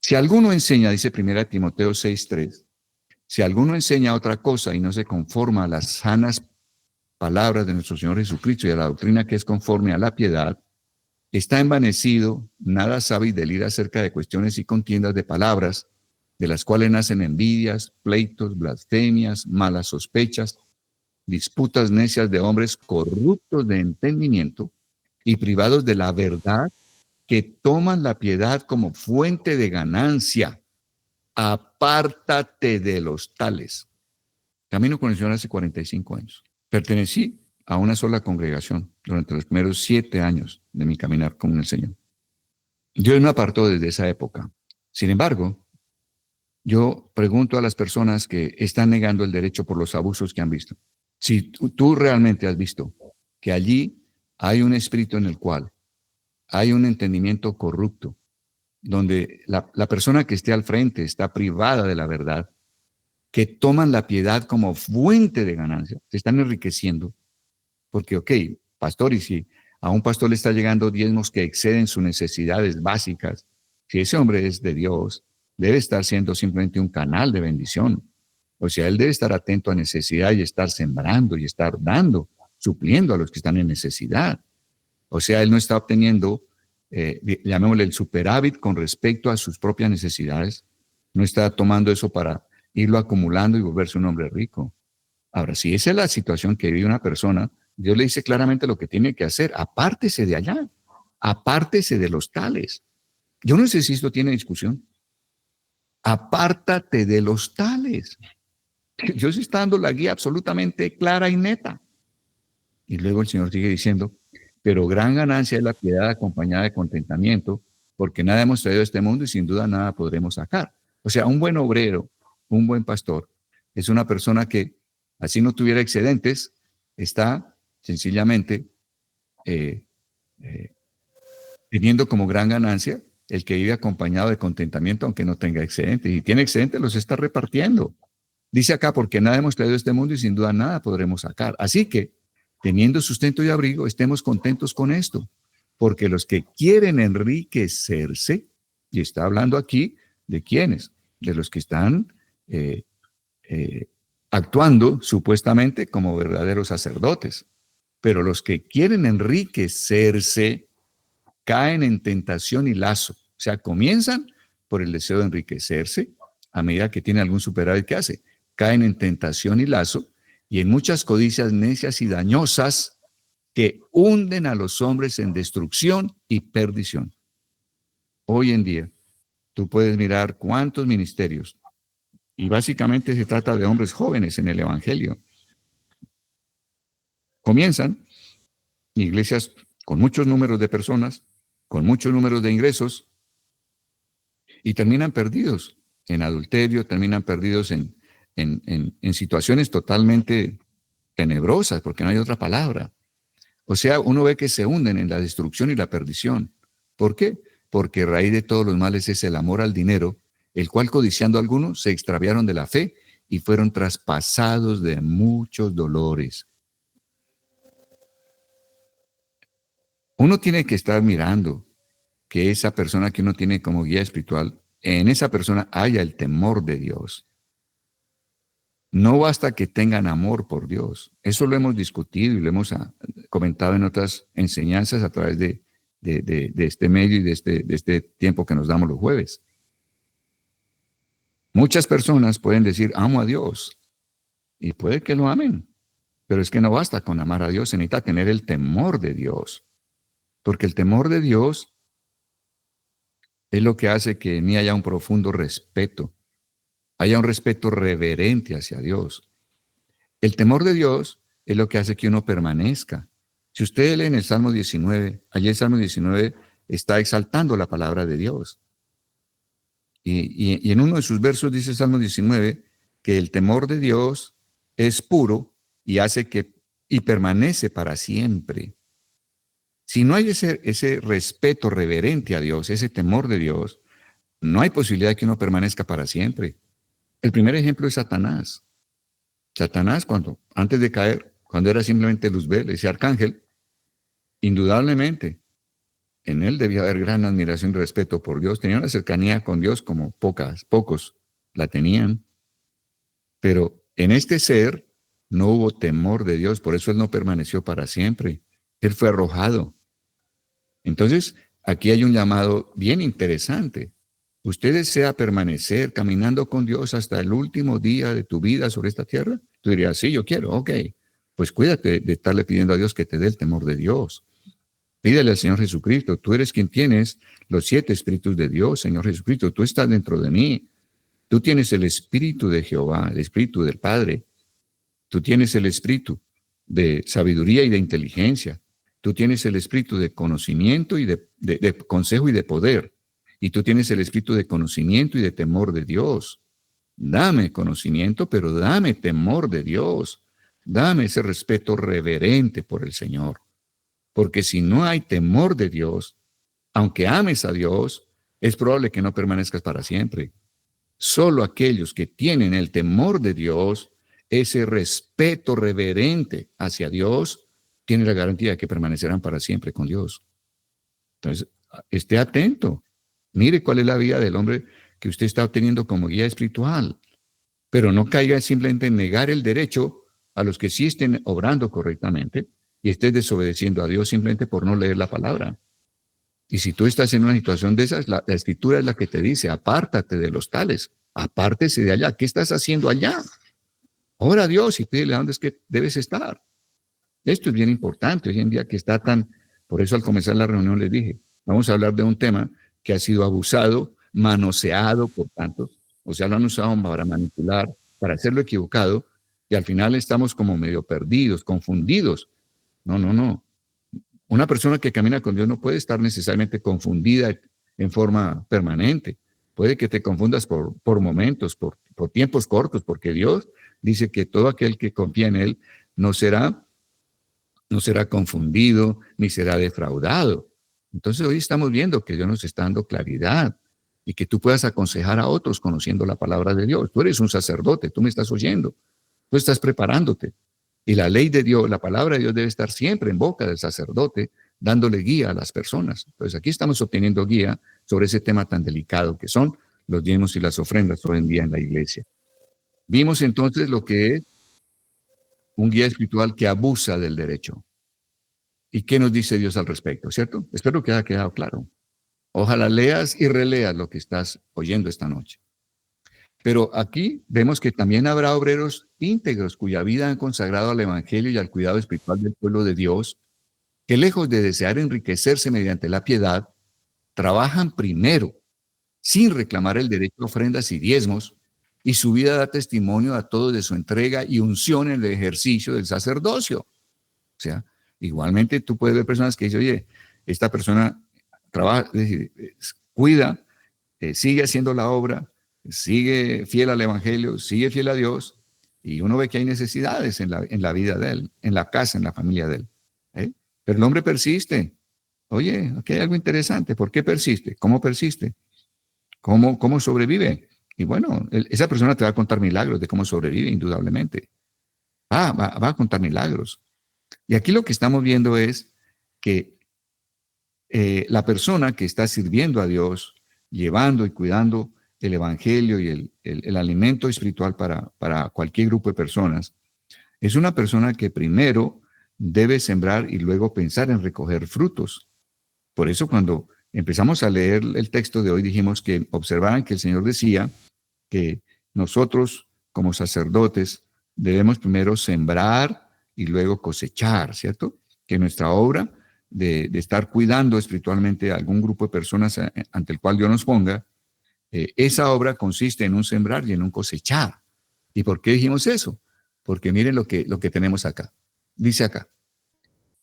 S1: Si alguno enseña, dice 1 Timoteo 6:3, si alguno enseña otra cosa y no se conforma a las sanas palabras de nuestro Señor Jesucristo y a la doctrina que es conforme a la piedad, está envanecido, nada sabe y delira acerca de cuestiones y contiendas de palabras, de las cuales nacen envidias, pleitos, blasfemias, malas sospechas, disputas necias de hombres corruptos de entendimiento y privados de la verdad, que toman la piedad como fuente de ganancia. Apártate de los tales. Camino con el Señor hace 45 años. Pertenecí a una sola congregación durante los primeros 7 años de mi caminar con el Señor. Dios me apartó desde esa época. Sin embargo, yo pregunto a las personas que están negando el derecho por los abusos que han visto. Si tú realmente has visto que allí hay un espíritu en el cual hay un entendimiento corrupto, donde la persona que esté al frente está privada de la verdad, que toman la piedad como fuente de ganancia, se están enriqueciendo, porque, ok, pastor, y si a un pastor le está llegando diezmos que exceden sus necesidades básicas, si ese hombre es de Dios, debe estar siendo simplemente un canal de bendición. O sea, él debe estar atento a necesidad y estar sembrando y estar dando, supliendo a los que están en necesidad. O sea, él no está obteniendo, llamémosle el superávit con respecto a sus propias necesidades, no está tomando eso para irlo acumulando y volverse un hombre rico. Ahora, si esa es la situación que vive una persona, Dios le dice claramente lo que tiene que hacer: apártese de allá, apártese de los tales. Yo no sé si esto tiene discusión. Apártate de los tales. Dios está dando la guía absolutamente clara y neta. Y luego el Señor sigue diciendo, pero gran ganancia es la piedad acompañada de contentamiento, porque nada hemos traído a este mundo y sin duda nada podremos sacar. O sea, un buen obrero, un buen pastor, es una persona que, así no tuviera excedentes, está sencillamente teniendo como gran ganancia el que vive acompañado de contentamiento, aunque no tenga excedentes. Y tiene excedentes, los está repartiendo. Dice acá, porque nada hemos traído a este mundo y sin duda nada podremos sacar. Así que, teniendo sustento y abrigo, estemos contentos con esto, porque los que quieren enriquecerse, y está hablando aquí de quiénes, de los que están actuando supuestamente como verdaderos sacerdotes, Pero los que quieren enriquecerse caen en tentación y lazo. O sea, comienzan por el deseo de enriquecerse. A medida que tienen algún superávit, ¿qué hace? Caen en tentación y lazo y en muchas codicias necias y dañosas que hunden a los hombres en destrucción y perdición. Hoy en día, tú puedes mirar cuántos ministerios, y básicamente se trata de hombres jóvenes en el Evangelio, comienzan iglesias con muchos números de personas, con muchos números de ingresos, y terminan perdidos en adulterio, terminan perdidos en situaciones totalmente tenebrosas, porque no hay otra palabra. O sea, uno ve que se hunden en la destrucción y la perdición. ¿Por qué? Porque raíz de todos los males es el amor al dinero, el cual codiciando algunos se extraviaron de la fe y fueron traspasados de muchos dolores. Uno tiene que estar mirando que esa persona que uno tiene como guía espiritual, en esa persona haya el temor de Dios. No basta que tengan amor por Dios. Eso lo hemos discutido y lo hemos comentado en otras enseñanzas a través de este medio y de este tiempo que nos damos los jueves. Muchas personas pueden decir, amo a Dios, y puede que lo amen, pero es que no basta con amar a Dios, se necesita tener el temor de Dios, porque el temor de Dios es lo que hace que en mí haya un profundo respeto, haya un respeto reverente hacia Dios. El temor de Dios es lo que hace que uno permanezca. Si usted lee en el Salmo 19, allí el Salmo 19 está exaltando la palabra de Dios. Y en uno de sus versos dice el Salmo 19 que el temor de Dios es puro y hace y permanece para siempre. Si no hay ese respeto reverente a Dios, ese temor de Dios, no hay posibilidad de que uno permanezca para siempre. El primer ejemplo es Satanás. Satanás, antes de caer, cuando era simplemente Luzbel, ese arcángel, indudablemente, en él debía haber gran admiración y respeto por Dios. Tenía una cercanía con Dios como pocos la tenían. Pero en este ser no hubo temor de Dios, por eso él no permaneció para siempre. Él fue arrojado. Entonces, aquí hay un llamado bien interesante. ¿Usted desea permanecer caminando con Dios hasta el último día de tu vida sobre esta tierra? Tú dirías, sí, yo quiero, ok. Pues cuídate de estarle pidiendo a Dios que te dé el temor de Dios. Pídele al Señor Jesucristo. Tú eres quien tienes los 7 espíritus de Dios, Señor Jesucristo. Tú estás dentro de mí. Tú tienes el espíritu de Jehová, el espíritu del Padre. Tú tienes el espíritu de sabiduría y de inteligencia. Tú tienes el espíritu de conocimiento y de consejo y de poder. Y tú tienes el espíritu de conocimiento y de temor de Dios. Dame conocimiento, pero dame temor de Dios. Dame ese respeto reverente por el Señor. Porque si no hay temor de Dios, aunque ames a Dios, es probable que no permanezcas para siempre. Solo aquellos que tienen el temor de Dios, ese respeto reverente hacia Dios, tienen la garantía de que permanecerán para siempre con Dios. Entonces, esté atento. Mire cuál es la vida del hombre que usted está obteniendo como guía espiritual. Pero no caiga simplemente en negar el derecho a los que sí estén obrando correctamente y estés desobedeciendo a Dios simplemente por no leer la palabra. Y si tú estás en una situación de esas, la escritura es la que te dice, apártate de los tales, apártese de allá. ¿Qué estás haciendo allá? Ora a Dios y pídele a dónde es que debes estar. Esto es bien importante hoy en día que está tan, por eso al comenzar la reunión les dije, vamos a hablar de un tema que ha sido abusado, manoseado por tantos, o sea, lo han usado para manipular, para hacerlo equivocado, y al final estamos como medio perdidos, confundidos. No. Una persona que camina con Dios no puede estar necesariamente confundida en forma permanente. Puede que te confundas por momentos, por tiempos cortos, porque Dios dice que todo aquel que confía en Él no será confundido ni será defraudado. Entonces hoy estamos viendo que Dios nos está dando claridad y que tú puedas aconsejar a otros conociendo la palabra de Dios. Tú eres un sacerdote, tú me estás oyendo, tú estás preparándote. Y la ley de Dios, la palabra de Dios debe estar siempre en boca del sacerdote, dándole guía a las personas. Entonces aquí estamos obteniendo guía sobre ese tema tan delicado que son los diezmos y las ofrendas hoy en día en la iglesia. Vimos entonces lo que es un guía espiritual que abusa del derecho. ¿Y qué nos dice Dios al respecto? ¿Cierto? Espero que haya quedado claro. Ojalá leas y releas lo que estás oyendo esta noche. Pero aquí vemos que también habrá obreros íntegros cuya vida han consagrado al Evangelio y al cuidado espiritual del pueblo de Dios, que lejos de desear enriquecerse mediante la piedad, trabajan primero, sin reclamar el derecho a ofrendas y diezmos, y su vida da testimonio a todos de su entrega y unción en el ejercicio del sacerdocio. O sea, igualmente tú puedes ver personas que dicen, oye, esta persona trabaja, es decir, cuida, sigue haciendo la obra, sigue fiel al Evangelio, sigue fiel a Dios, y uno ve que hay necesidades en la vida de él, en la casa, en la familia de él. ¿Eh? Pero el hombre persiste. Oye, aquí hay algo interesante. ¿Por qué persiste? ¿Cómo persiste? ¿Cómo sobrevive? Y bueno, esa persona te va a contar milagros de cómo sobrevive, indudablemente. Va a contar milagros. Y aquí lo que estamos viendo es que la persona que está sirviendo a Dios, llevando y cuidando el evangelio y el alimento espiritual para cualquier grupo de personas, es una persona que primero debe sembrar y luego pensar en recoger frutos. Por eso cuando empezamos a leer el texto de hoy dijimos que observaran que el Señor decía que nosotros como sacerdotes debemos primero sembrar y luego cosechar, ¿cierto? Que nuestra obra de estar cuidando espiritualmente a algún grupo de personas ante el cual Dios nos ponga, esa obra consiste en un sembrar y en un cosechar. ¿Y por qué dijimos eso? Porque miren lo que tenemos acá. Dice acá,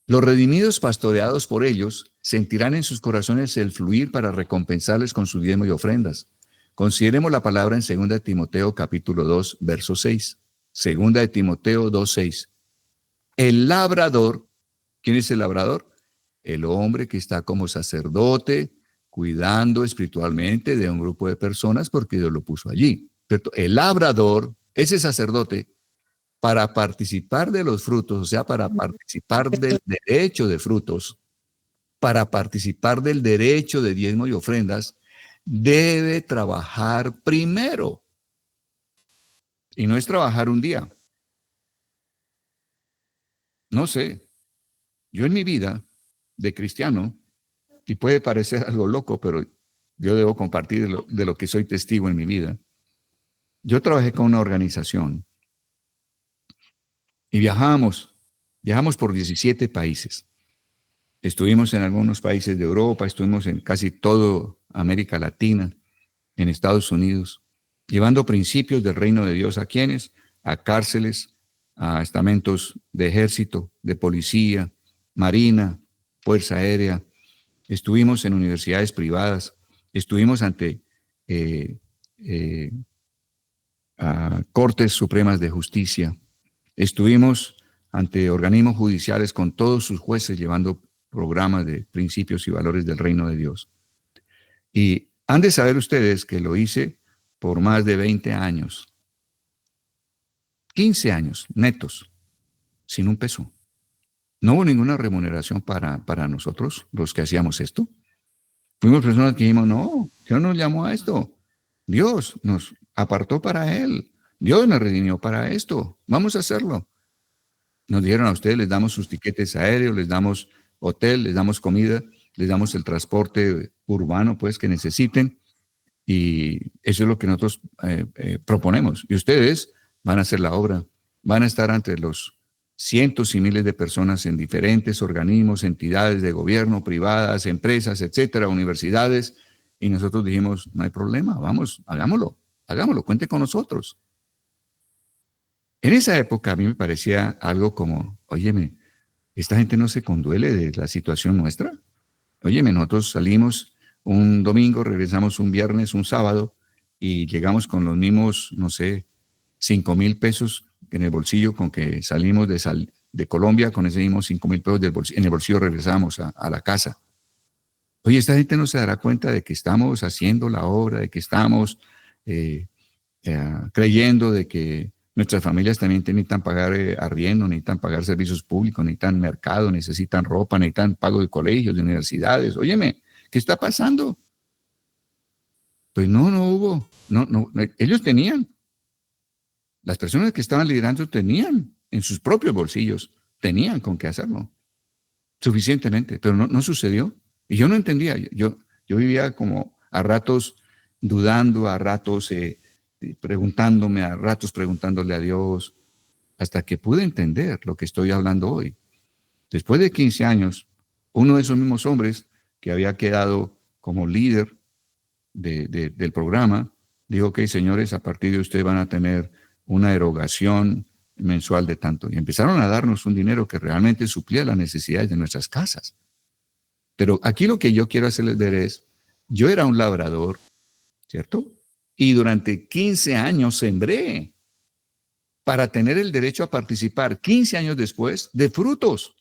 S1: los redimidos pastoreados por ellos sentirán en sus corazones el fluir para recompensarles con su diezmo y ofrendas. Consideremos la palabra en 2 Timoteo capítulo 2, verso 6. 2 Timoteo 2, 6. El labrador, ¿quién es el labrador? El hombre que está como sacerdote, cuidando espiritualmente de un grupo de personas porque Dios lo puso allí. ¿Cierto? El labrador, ese sacerdote, para participar de los frutos, o sea, para participar del derecho de frutos, para participar del derecho de diezmo y ofrendas, debe trabajar primero. Y no es trabajar un día. No sé, yo en mi vida de cristiano, y puede parecer algo loco, pero yo debo compartir de lo que soy testigo en mi vida. Yo trabajé con una organización y viajamos por 17 países. Estuvimos en algunos países de Europa, estuvimos en casi toda América Latina, en Estados Unidos, llevando principios del reino de Dios a quienes, a cárceles, a estamentos de ejército, de policía, marina, fuerza aérea. Estuvimos en universidades privadas, estuvimos ante cortes supremas de justicia, estuvimos ante organismos judiciales con todos sus jueces llevando programas de principios y valores del reino de Dios. Y han de saber ustedes que lo hice por más de 20 años, 15 años netos, sin un peso. No hubo ninguna remuneración para nosotros, los que hacíamos esto. Fuimos personas que dijimos, no, Dios nos llamó a esto. Dios nos apartó para Él. Dios nos redimió para esto. Vamos a hacerlo. Nos dijeron a ustedes, les damos sus tiquetes aéreos, les damos hotel, les damos comida, les damos el transporte urbano, pues, que necesiten. Y eso es lo que nosotros proponemos. Y ustedes van a hacer la obra. Van a estar entre los cientos y miles de personas en diferentes organismos, entidades de gobierno, privadas, empresas, etcétera, universidades. Y nosotros dijimos, no hay problema, vamos, hagámoslo, cuente con nosotros. En esa época a mí me parecía algo como, óyeme, esta gente no se conduele de la situación nuestra. Óyeme, nosotros salimos un domingo, regresamos un viernes, un sábado, y llegamos con los mismos, no sé, 5,000 pesos en el bolsillo con que salimos de Colombia, con ese mismo 5,000 pesos en el bolsillo regresamos a la casa. Oye, esta gente no se dará cuenta de que estamos haciendo la obra, de que estamos creyendo de que nuestras familias también necesitan pagar arriendo, necesitan pagar servicios públicos, necesitan mercado, necesitan ropa, necesitan pago de colegios, de universidades. Óyeme, ¿qué está pasando? Pues no hubo. No, ellos tenían. Las personas que estaban liderando tenían en sus propios bolsillos, tenían con qué hacerlo. suficientemente, pero no sucedió. Y yo no entendía, yo vivía como a ratos dudando, a ratos preguntándome, a ratos preguntándole a Dios, hasta que pude entender lo que estoy hablando hoy. Después de 15 años, uno de esos mismos hombres que había quedado como líder del programa, dijo, ok, señores, a partir de ustedes van a tener una erogación mensual de tanto. Y empezaron a darnos un dinero que realmente suplía las necesidades de nuestras casas. Pero aquí lo que yo quiero hacerles ver es, yo era un labrador, ¿cierto? Y durante 15 años sembré para tener el derecho a participar 15 años después de frutos.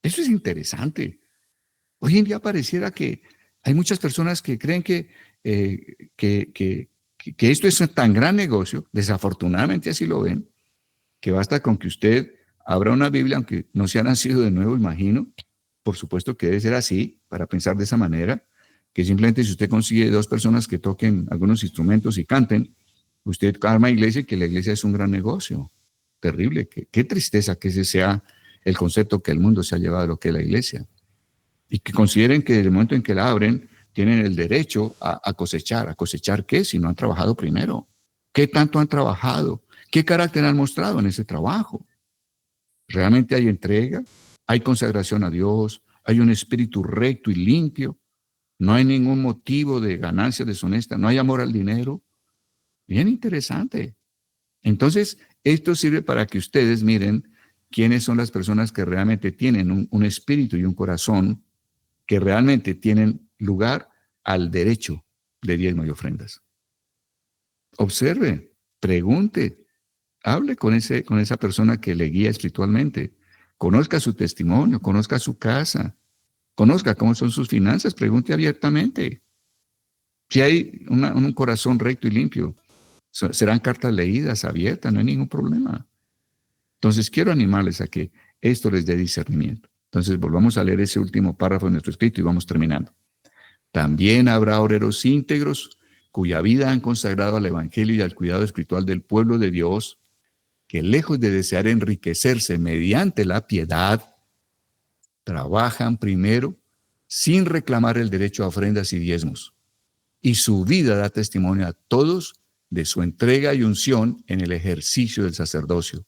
S1: Eso es interesante. Hoy en día pareciera que hay muchas personas que creen que esto es un tan gran negocio, desafortunadamente así lo ven, que basta con que usted abra una Biblia, aunque no se ha nacido de nuevo, imagino, por supuesto que debe ser así, para pensar de esa manera, que simplemente si usted consigue dos personas que toquen algunos instrumentos y canten, usted arma iglesia y que la iglesia es un gran negocio. Terrible, qué tristeza que ese sea el concepto que el mundo se ha llevado de lo que es la iglesia. Y que consideren que desde el momento en que la abren, tienen el derecho a cosechar. ¿A cosechar qué? Si no han trabajado primero. ¿Qué tanto han trabajado? ¿Qué carácter han mostrado en ese trabajo? ¿Realmente hay entrega? ¿Hay consagración a Dios? ¿Hay un espíritu recto y limpio? ¿No hay ningún motivo de ganancia deshonesta? ¿No hay amor al dinero? Bien interesante. Entonces, esto sirve para que ustedes miren quiénes son las personas que realmente tienen un espíritu y un corazón que realmente tienen lugar al derecho de diezmo y ofrendas. Observe, pregunte, hable con esa persona que le guía espiritualmente. Conozca su testimonio, conozca su casa, conozca cómo son sus finanzas, pregunte abiertamente. Si hay un corazón recto y limpio, serán cartas leídas, abiertas, no hay ningún problema. Entonces, quiero animarles a que esto les dé discernimiento. Entonces, volvamos a leer ese último párrafo de nuestro escrito y vamos terminando. También habrá obreros íntegros cuya vida han consagrado al Evangelio y al cuidado espiritual del pueblo de Dios, que lejos de desear enriquecerse mediante la piedad, trabajan primero sin reclamar el derecho a ofrendas y diezmos. Y su vida da testimonio a todos de su entrega y unción en el ejercicio del sacerdocio.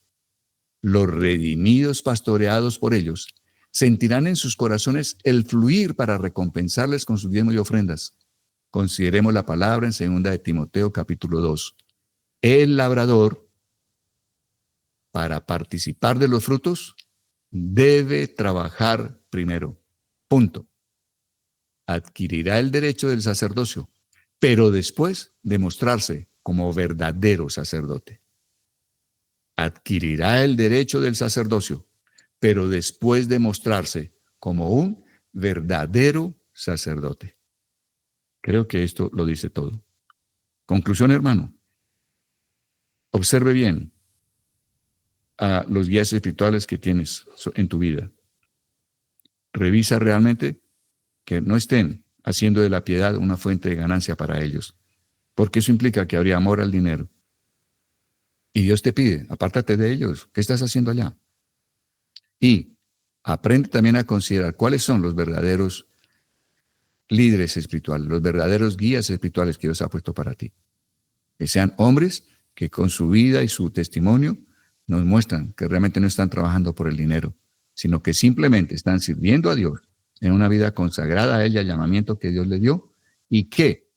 S1: Los redimidos pastoreados por ellos sentirán en sus corazones el fluir para recompensarles con sus diezmos y ofrendas. Consideremos la palabra en 2 de Timoteo capítulo 2. El labrador, para participar de los frutos, debe trabajar primero. Punto. Adquirirá el derecho del sacerdocio, pero después de mostrarse como verdadero sacerdote. Adquirirá el derecho del sacerdocio, pero después de mostrarse como un verdadero sacerdote. Creo que esto lo dice todo. Conclusión, hermano. Observe bien a los guías espirituales que tienes en tu vida. Revisa realmente que no estén haciendo de la piedad una fuente de ganancia para ellos, porque eso implica que habría amor al dinero. Y Dios te pide, apártate de ellos. ¿Qué estás haciendo allá? Y aprende también a considerar cuáles son los verdaderos líderes espirituales, los verdaderos guías espirituales que Dios ha puesto para ti. Que sean hombres que con su vida y su testimonio nos muestran que realmente no están trabajando por el dinero, sino que simplemente están sirviendo a Dios en una vida consagrada a Él y al llamamiento que Dios le dio, y que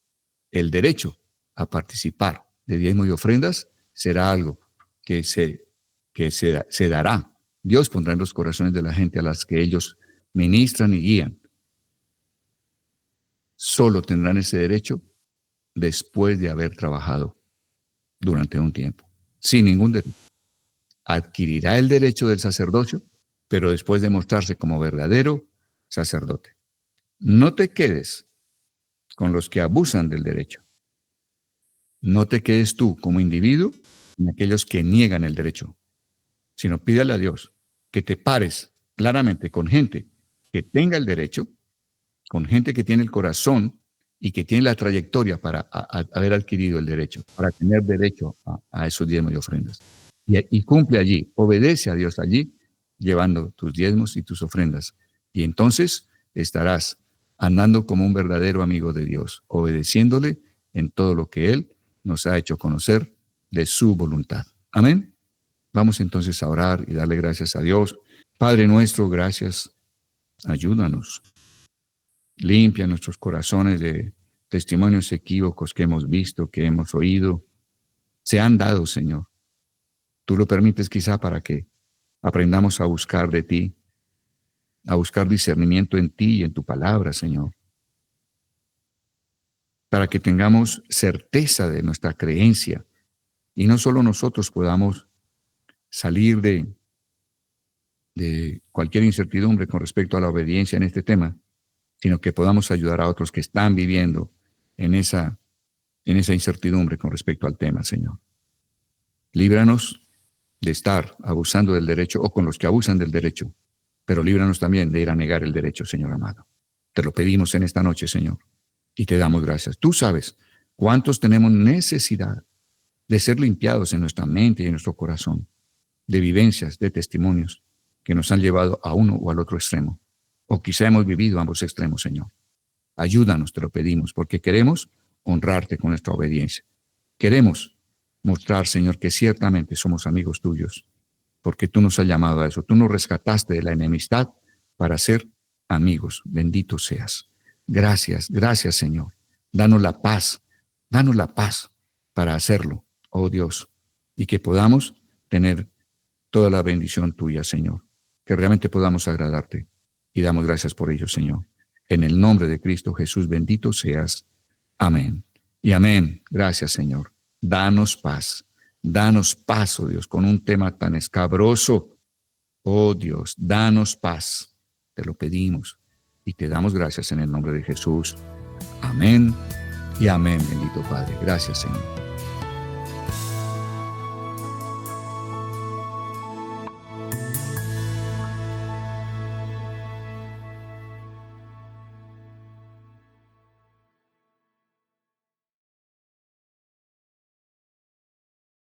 S1: el derecho a participar de diezmos y ofrendas será algo que se dará. Dios pondrá en los corazones de la gente a las que ellos ministran y guían. Solo tendrán ese derecho después de haber trabajado durante un tiempo, sin ningún derecho. Adquirirá el derecho del sacerdocio, pero después de mostrarse como verdadero sacerdote. No te quedes con los que abusan del derecho. No te quedes tú como individuo en aquellos que niegan el derecho, sino pídale a Dios que te pares claramente con gente que tenga el derecho, con gente que tiene el corazón y que tiene la trayectoria para haber adquirido el derecho, para tener derecho a esos diezmos y ofrendas. Y cumple allí, obedece a Dios allí, llevando tus diezmos y tus ofrendas. Y entonces estarás andando como un verdadero amigo de Dios, obedeciéndole en todo lo que Él nos ha hecho conocer de su voluntad. Amén. Vamos entonces a orar y darle gracias a Dios. Padre nuestro, gracias. Ayúdanos. Limpia nuestros corazones de testimonios equívocos que hemos visto, que hemos oído. Se han dado, Señor. Tú lo permites quizá para que aprendamos a buscar de ti, a buscar discernimiento en ti y en tu palabra, Señor. Para que tengamos certeza de nuestra creencia y no solo nosotros podamos salir de cualquier incertidumbre con respecto a la obediencia en este tema, sino que podamos ayudar a otros que están viviendo en esa incertidumbre con respecto al tema, Señor. Líbranos de estar abusando del derecho o con los que abusan del derecho, pero líbranos también de ir a negar el derecho, Señor amado. Te lo pedimos en esta noche, Señor, y te damos gracias. Tú sabes cuántos tenemos necesidad de ser limpiados en nuestra mente y en nuestro corazón, de vivencias, de testimonios que nos han llevado a uno o al otro extremo. O quizá hemos vivido ambos extremos, Señor. Ayúdanos, te lo pedimos, porque queremos honrarte con nuestra obediencia. Queremos mostrar, Señor, que ciertamente somos amigos tuyos, porque tú nos has llamado a eso. Tú nos rescataste de la enemistad para ser amigos. Bendito seas. Gracias, gracias, Señor. Danos la paz para hacerlo, oh Dios, y que podamos tener toda la bendición tuya, Señor, que realmente podamos agradarte. Y damos gracias por ello, Señor. En el nombre de Cristo Jesús, bendito seas. Amén. Y amén. Gracias, Señor. Danos paz, oh Dios, con un tema tan escabroso. Oh Dios, danos paz. Te lo pedimos y te damos gracias en el nombre de Jesús. Amén y amén, bendito Padre. Gracias, Señor.